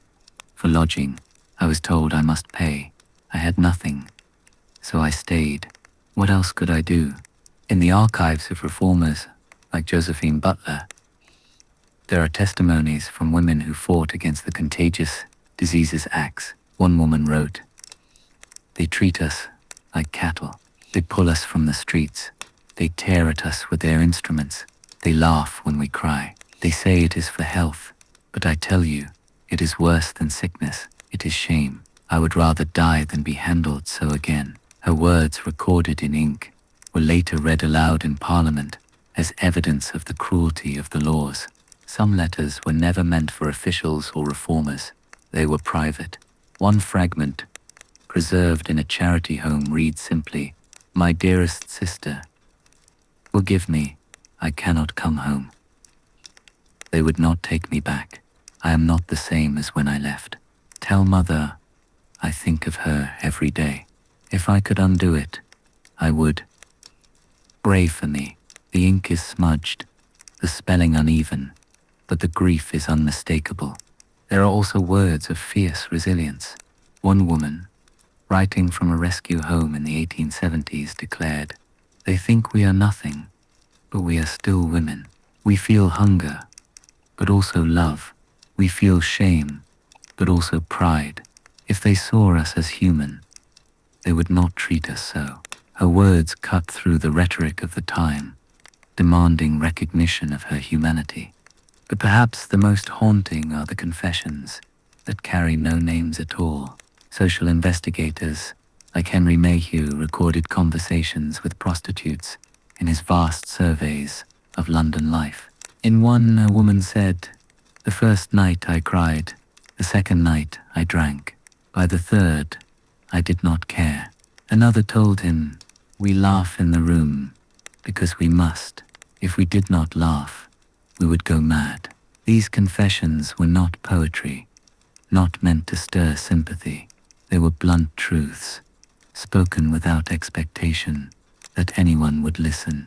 for lodging. I was told I must pay. I had nothing, so I stayed. What else could I do? In the archives of reformers, like Josephine Butler, there are testimonies from women who fought against the Contagious Diseases Acts. One woman wrote, "They treat us like cattle. They pull us from the streets. They tear at us with their instruments. They laugh when we cry. They say it is for health, but I tell you, it is worse than sickness. It is shame. I would rather die than be handled so again." Her words, recorded in ink, were later read aloud in Parliament as evidence of the cruelty of the laws. Some letters were never meant for officials or reformers. They were private. One fragment, preserved in a charity home, reads simply, "My dearest sister, forgive me, I cannot come home. They would not take me back. I am not the same as when I left. Tell mother, I think of her every day. If I could undo it, I would. Pray for me." The ink is smudged, the spelling uneven, but the grief is unmistakable. There are also words of fierce resilience. One woman, writing from a rescue home in the 1870s, declared, "They think we are nothing, but we are still women. We feel hunger, but also love. We feel shame, but also pride. If they saw us as human, they would not treat us so." Her words cut through the rhetoric of the time, demanding recognition of her humanity. But perhaps the most haunting are the confessions that carry no names at all. Social investigators like Henry Mayhew recorded conversations with prostitutes in his vast surveys of London life. In one, a woman said, "The first night I cried, the second night I drank. By the third, I did not care." Another told him, "We laugh in the room because we must. If we did not laugh, we would go mad." These confessions were not poetry, not meant to stir sympathy. They were blunt truths, spoken without expectation that anyone would listen.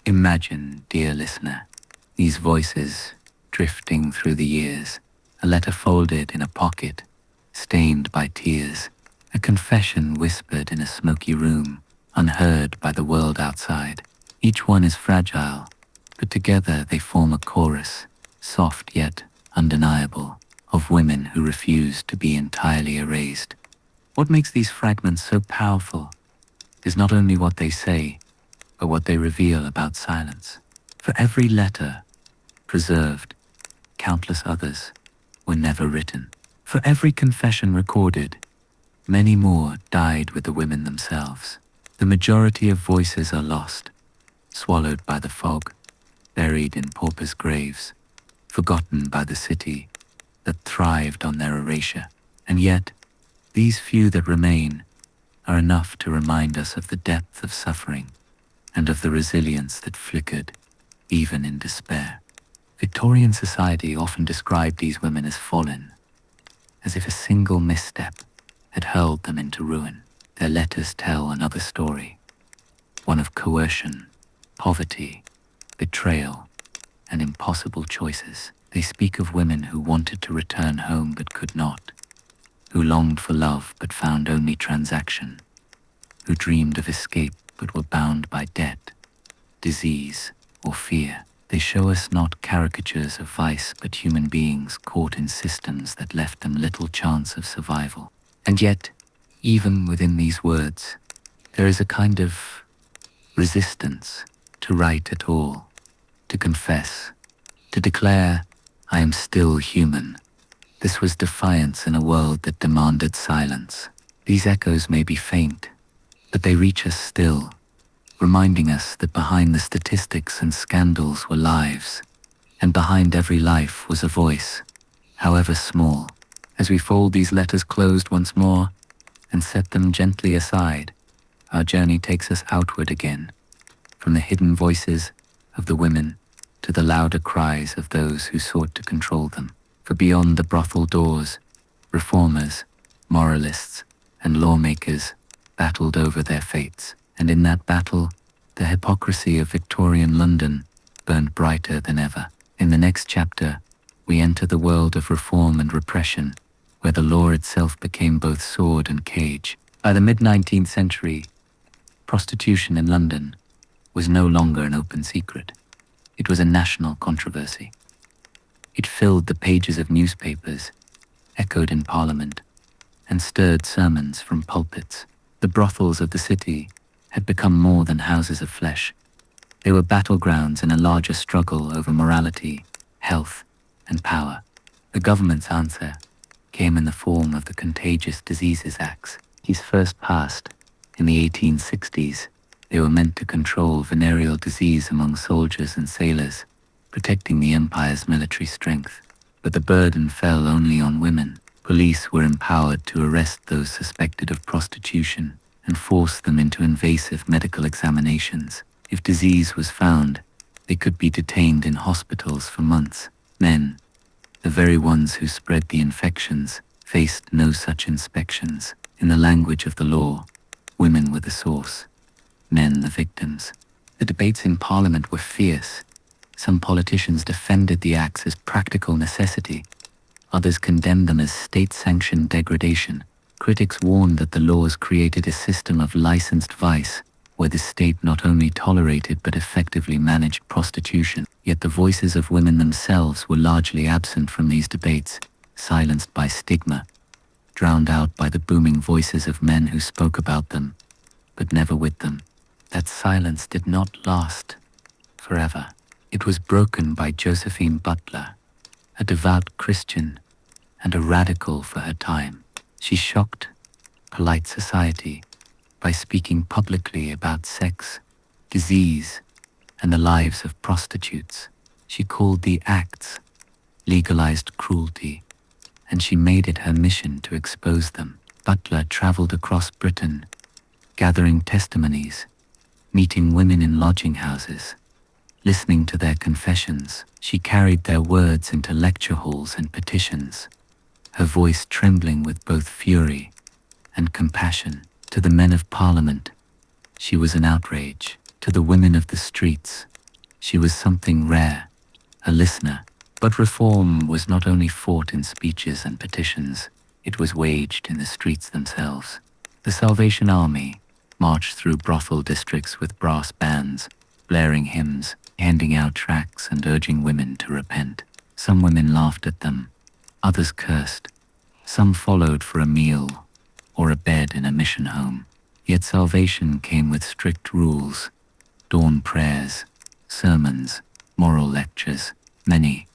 Imagine, dear listener, these voices drifting through the years, a letter folded in a pocket, stained by tears, a confession whispered in a smoky room, unheard by the world outside. Each one is fragile, but together they form a chorus, soft yet undeniable, of women who refuse to be entirely erased. What makes these fragments so powerful is not only what they say, but what they reveal about silence. For every letter preserved, countless others were never written. For every confession recorded, many more died with the women themselves. The majority of voices are lost, swallowed by the fog, buried in paupers' graves, forgotten by the city that thrived on their erasure. And yet, These few that remain are enough to remind us of the depth of suffering and of the resilience that flickered even in despair. Victorian society often described these women as fallen, as if a single misstep had hurled them into ruin. Their letters tell another story, one of coercion, poverty, betrayal, and impossible choices. They speak of women who wanted to return home but could not, who longed for love but found only transaction, who dreamed of escape but were bound by debt, disease, or fear. They show us not caricatures of vice but human beings caught in systems that left them little chance of survival. And yet, even within these words, there is a kind of resistance to write at all, to confess, to declare, I am still human. This was defiance in a world that demanded silence. These echoes may be faint, but they reach us still, reminding us that behind the statistics and scandals were lives, and behind every life was a voice, however small. As we fold these letters closed once more and set them gently aside, our journey takes us outward again, from the hidden voices of the women to the louder cries of those who sought to control them. For beyond the brothel doors, reformers, moralists, and lawmakers battled over their fates. And in that battle, the hypocrisy of Victorian London burned brighter than ever. In the next chapter, we enter the world of reform and repression, where the law itself became both sword and cage. By the mid-19th century, prostitution in London was no longer an open secret. It was a national controversy. It filled the pages of newspapers, echoed in Parliament, and stirred sermons from pulpits. The brothels of the city had become more than houses of flesh. They were battlegrounds in a larger struggle over morality, health, and power. The government's answer came in the form of the Contagious Diseases Acts. These first passed in the 1860s. They were meant to control venereal disease among soldiers and sailors, protecting the empire's military strength. But the burden fell only on women. Police were empowered to arrest those suspected of prostitution and force them into invasive medical examinations. If disease was found, they could be detained in hospitals for months. Men, the very ones who spread the infections, faced no such inspections. In the language of the law, women were the source, men the victims. The debates in Parliament were fierce. Some politicians defended the acts as practical necessity. Others condemned them as state-sanctioned degradation. Critics warned that the laws created a system of licensed vice, where the state not only tolerated but effectively managed prostitution. Yet the voices of women themselves were largely absent from these debates, silenced by stigma, drowned out by the booming voices of men who spoke about them, but never with them. That silence did not last forever. It was broken by Josephine Butler, a devout Christian and a radical for her time. She shocked polite society by speaking publicly about sex, disease, and the lives of prostitutes. She called the acts legalized cruelty, and she made it her mission to expose them. Butler traveled across Britain, gathering testimonies, meeting women in lodging houses, listening to their confessions. She carried their words into lecture halls and petitions, her voice trembling with both fury and compassion. To the men of Parliament, she was an outrage. To the women of the streets, she was something rare, a listener. But reform was not only fought in speeches and petitions, it was waged in the streets themselves. The Salvation Army marched through brothel districts with brass bands, blaring hymns, handing out tracts and urging women to repent. Some women laughed at them, others cursed. Some followed for a meal or a bed in a mission home. Yet salvation came with strict rules, dawn prayers, sermons, moral lectures. Many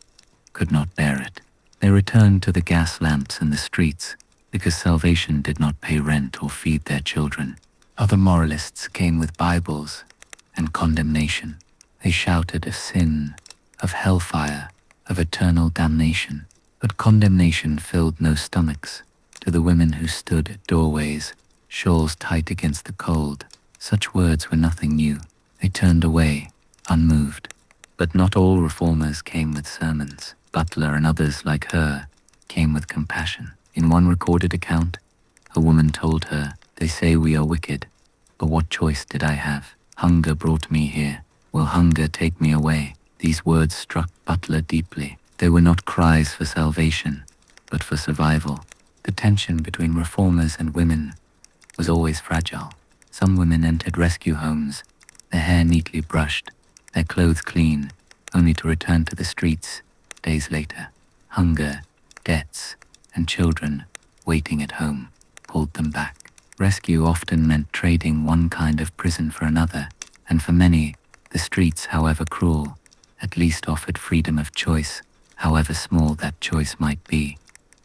could not bear it. They returned to the gas lamps in the streets because salvation did not pay rent or feed their children. Other moralists came with Bibles and condemnation. They shouted of sin, of hellfire, of eternal damnation. But condemnation filled no stomachs. To the women who stood at doorways, shawls tight against the cold, such words were nothing new. They turned away, unmoved. But not all reformers came with sermons. Butler and others like her came with compassion. In one recorded account, a woman told her, "They say we are wicked, but what choice did I have? Hunger brought me here. Will hunger take me away?" These words struck Butler deeply. They were not cries for salvation, but for survival. The tension between reformers and women was always fragile. Some women entered rescue homes, their hair neatly brushed, their clothes clean, only to return to the streets days later. Hunger, debts, and children waiting at home pulled them back. Rescue often meant trading one kind of prison for another, and for many, the streets, however cruel, at least offered freedom of choice, however small that choice might be.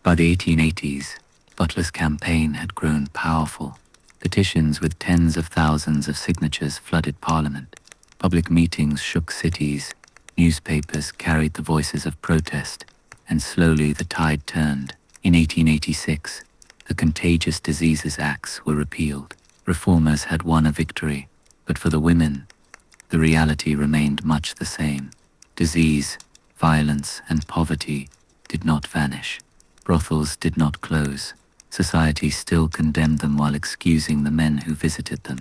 By the 1880s, Butler's campaign had grown powerful. Petitions with tens of thousands of signatures flooded Parliament. Public meetings shook cities. Newspapers carried the voices of protest, and slowly the tide turned. In 1886, the Contagious Diseases Acts were repealed. Reformers had won a victory, but for the women, the reality remained much the same. Disease, violence, and poverty did not vanish. Brothels did not close. Society still condemned them while excusing the men who visited them.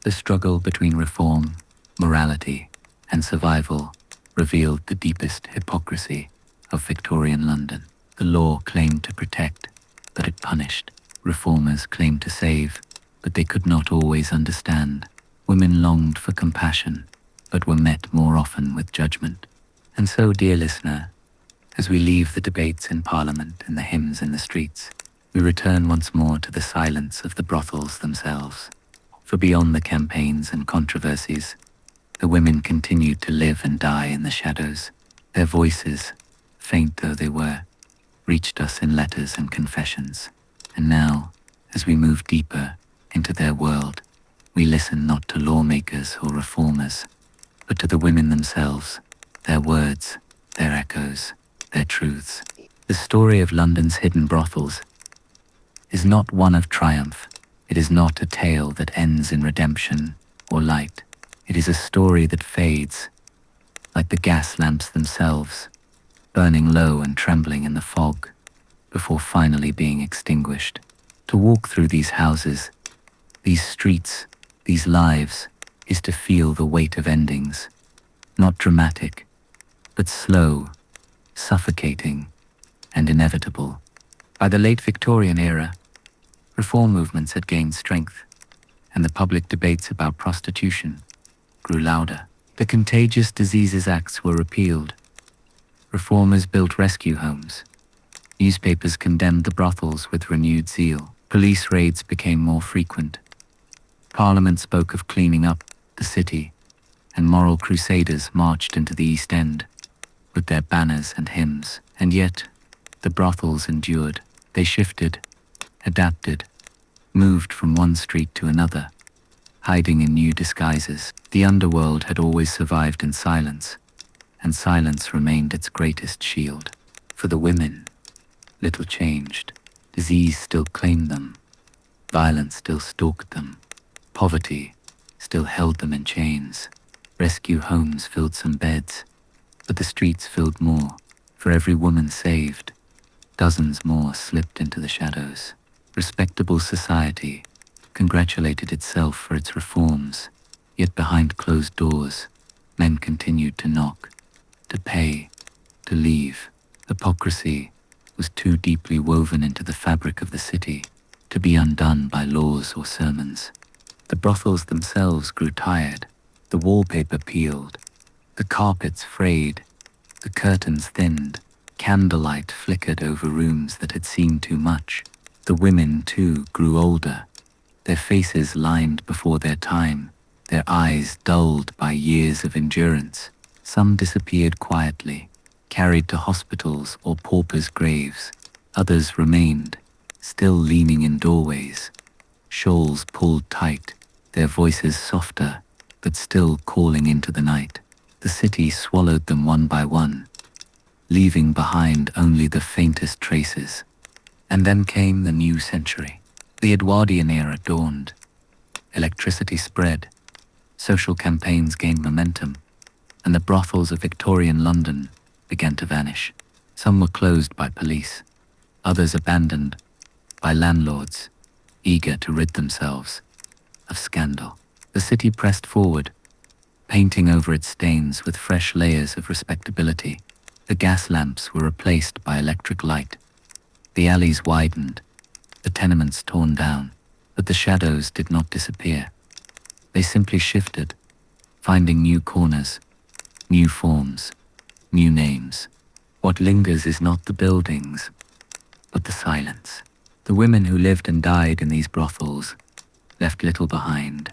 The struggle between reform, morality, and survival revealed the deepest hypocrisy of Victorian London. The law claimed to protect, but it punished. Reformers claimed to save, but they could not always understand. Women longed for compassion, but were met more often with judgment. And so, dear listener, as we leave the debates in Parliament and the hymns in the streets, we return once more to the silence of the brothels themselves. For beyond the campaigns and controversies, the women continued to live and die in the shadows. Their voices, faint though they were, reached us in letters and confessions. And now, as we move deeper into their world, we listen not to lawmakers or reformers, but to the women themselves, their words, their echoes, their truths. The story of London's hidden brothels is not one of triumph. It is not a tale that ends in redemption or light. It is a story that fades, like the gas lamps themselves, burning low and trembling in the fog, before finally being extinguished. To walk through these houses, these streets, these lives, is to feel the weight of endings, not dramatic, but slow, suffocating, and inevitable. By the late Victorian era, reform movements had gained strength, and the public debates about prostitution grew louder. The Contagious Diseases Acts were repealed. Reformers built rescue homes. Newspapers condemned the brothels with renewed zeal. Police raids became more frequent. Parliament spoke of cleaning up the city, and moral crusaders marched into the East End with their banners and hymns. And yet, the brothels endured. They shifted, adapted, moved from one street to another, hiding in new disguises. The underworld had always survived in silence, and silence remained its greatest shield. For the women, little changed. Disease still claimed them. Violence still stalked them. Poverty still held them in chains. Rescue homes filled some beds, but the streets filled more. For every woman saved, dozens more slipped into the shadows. Respectable society congratulated itself for its reforms, yet behind closed doors, men continued to knock, to pay, to leave. Hypocrisy was too deeply woven into the fabric of the city to be undone by laws or sermons. The brothels themselves grew tired. The wallpaper peeled, the carpets frayed, the curtains thinned. Candlelight flickered over rooms that had seen too much. The women, too, grew older, their faces lined before their time, their eyes dulled by years of endurance. Some disappeared quietly, carried to hospitals or paupers' graves. Others remained, still leaning in doorways, shawls pulled tight, their voices softer, but still calling into the night. The city swallowed them one by one, leaving behind only the faintest traces. And then came the new century. The Edwardian era dawned. Electricity spread. Social campaigns gained momentum. And the brothels of Victorian London began to vanish. Some were closed by police. Others abandoned by landlords, eager to rid themselves of scandal. The city pressed forward, painting over its stains with fresh layers of respectability. The gas lamps were replaced by electric light. The alleys widened, the tenements torn down, but the shadows did not disappear. They simply shifted, finding new corners, new forms, new names. What lingers is not the buildings, but the silence. The women who lived and died in these brothels left little behind.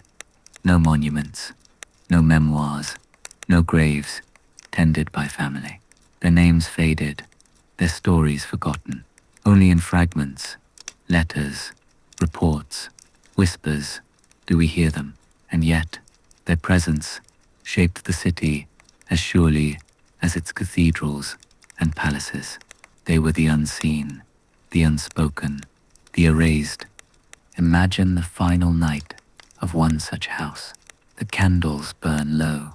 No monuments, no memoirs, no graves tended by family. Their names faded, their stories forgotten. Only in fragments, letters, reports, whispers do we hear them, and yet their presence shaped the city as surely as its cathedrals and palaces. They were the unseen, the unspoken, the erased. Imagine the final night of one such house. The candles burn low.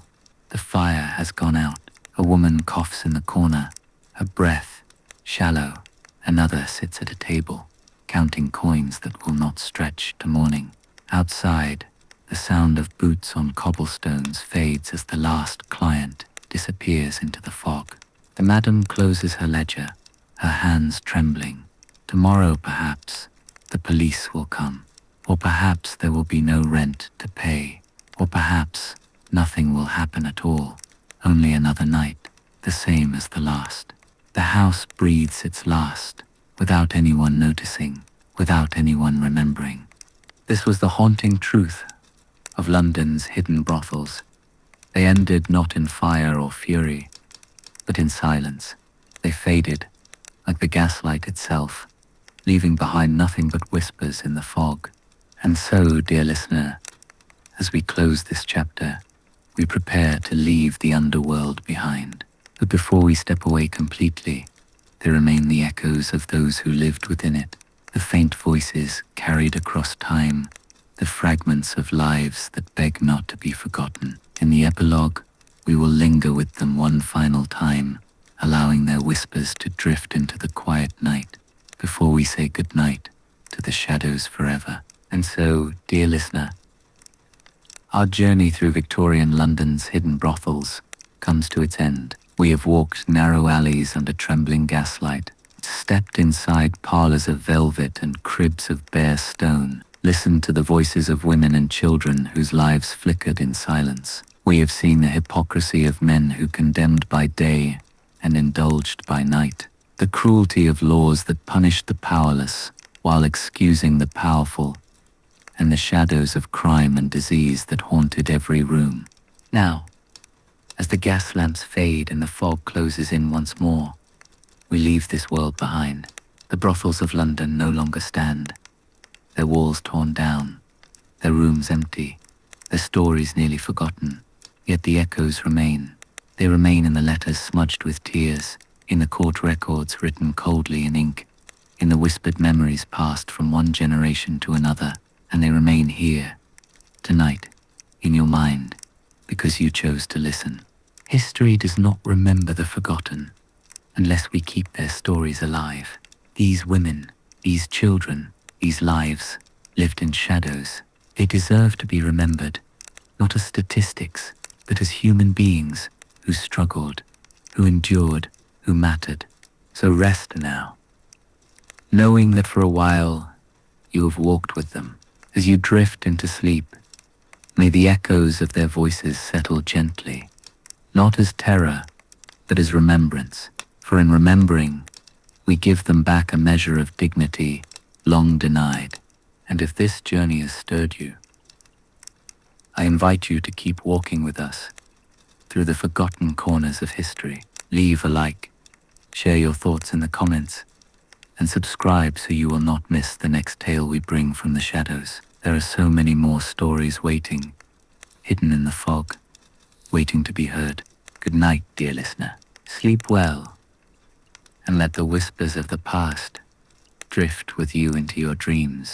The fire has gone out. A woman coughs in the corner, her breath shallow. Another sits at a table, counting coins that will not stretch to morning. Outside, the sound of boots on cobblestones fades as the last client disappears into the fog. The madam closes her ledger, her hands trembling. Tomorrow, perhaps, the police will come. Or perhaps there will be no rent to pay. Or perhaps nothing will happen at all. Only another night, the same as the last. The house breathes its last, without anyone noticing, without anyone remembering. This was the haunting truth of London's hidden brothels. They ended not in fire or fury, but in silence. They faded, like the gaslight itself, leaving behind nothing but whispers in the fog. And so, dear listener, as we close this chapter, we prepare to leave the underworld behind. But before we step away completely, there remain the echoes of those who lived within it, the faint voices carried across time, the fragments of lives that beg not to be forgotten. In the epilogue, we will linger with them one final time, allowing their whispers to drift into the quiet night, before we say goodnight to the shadows forever. And so, dear listener, our journey through Victorian London's hidden brothels comes to its end. We have walked narrow alleys under trembling gaslight, stepped inside parlors of velvet and cribs of bare stone, listened to the voices of women and children whose lives flickered in silence. We have seen the hypocrisy of men who condemned by day and indulged by night, the cruelty of laws that punished the powerless while excusing the powerful, and the shadows of crime and disease that haunted every room. Now, as the gas lamps fade and the fog closes in once more, we leave this world behind. The brothels of London no longer stand, their walls torn down, their rooms empty, their stories nearly forgotten. Yet the echoes remain. They remain in the letters smudged with tears, in the court records written coldly in ink, in the whispered memories passed from one generation to another, and they remain here, tonight, in your mind, because you chose to listen. History does not remember the forgotten unless we keep their stories alive. These women, these children, these lives lived in shadows. They deserve to be remembered, not as statistics, but as human beings who struggled, who endured, who mattered. So rest now, knowing that for a while you have walked with them. As you drift into sleep, may the echoes of their voices settle gently, not as terror, but as remembrance. For in remembering, we give them back a measure of dignity long denied. And if this journey has stirred you, I invite you to keep walking with us through the forgotten corners of history. Leave a like, share your thoughts in the comments, and subscribe so you will not miss the next tale we bring from the shadows. There are so many more stories waiting, hidden in the fog, waiting to be heard. Good night, dear listener. Sleep well, and let the whispers of the past drift with you into your dreams.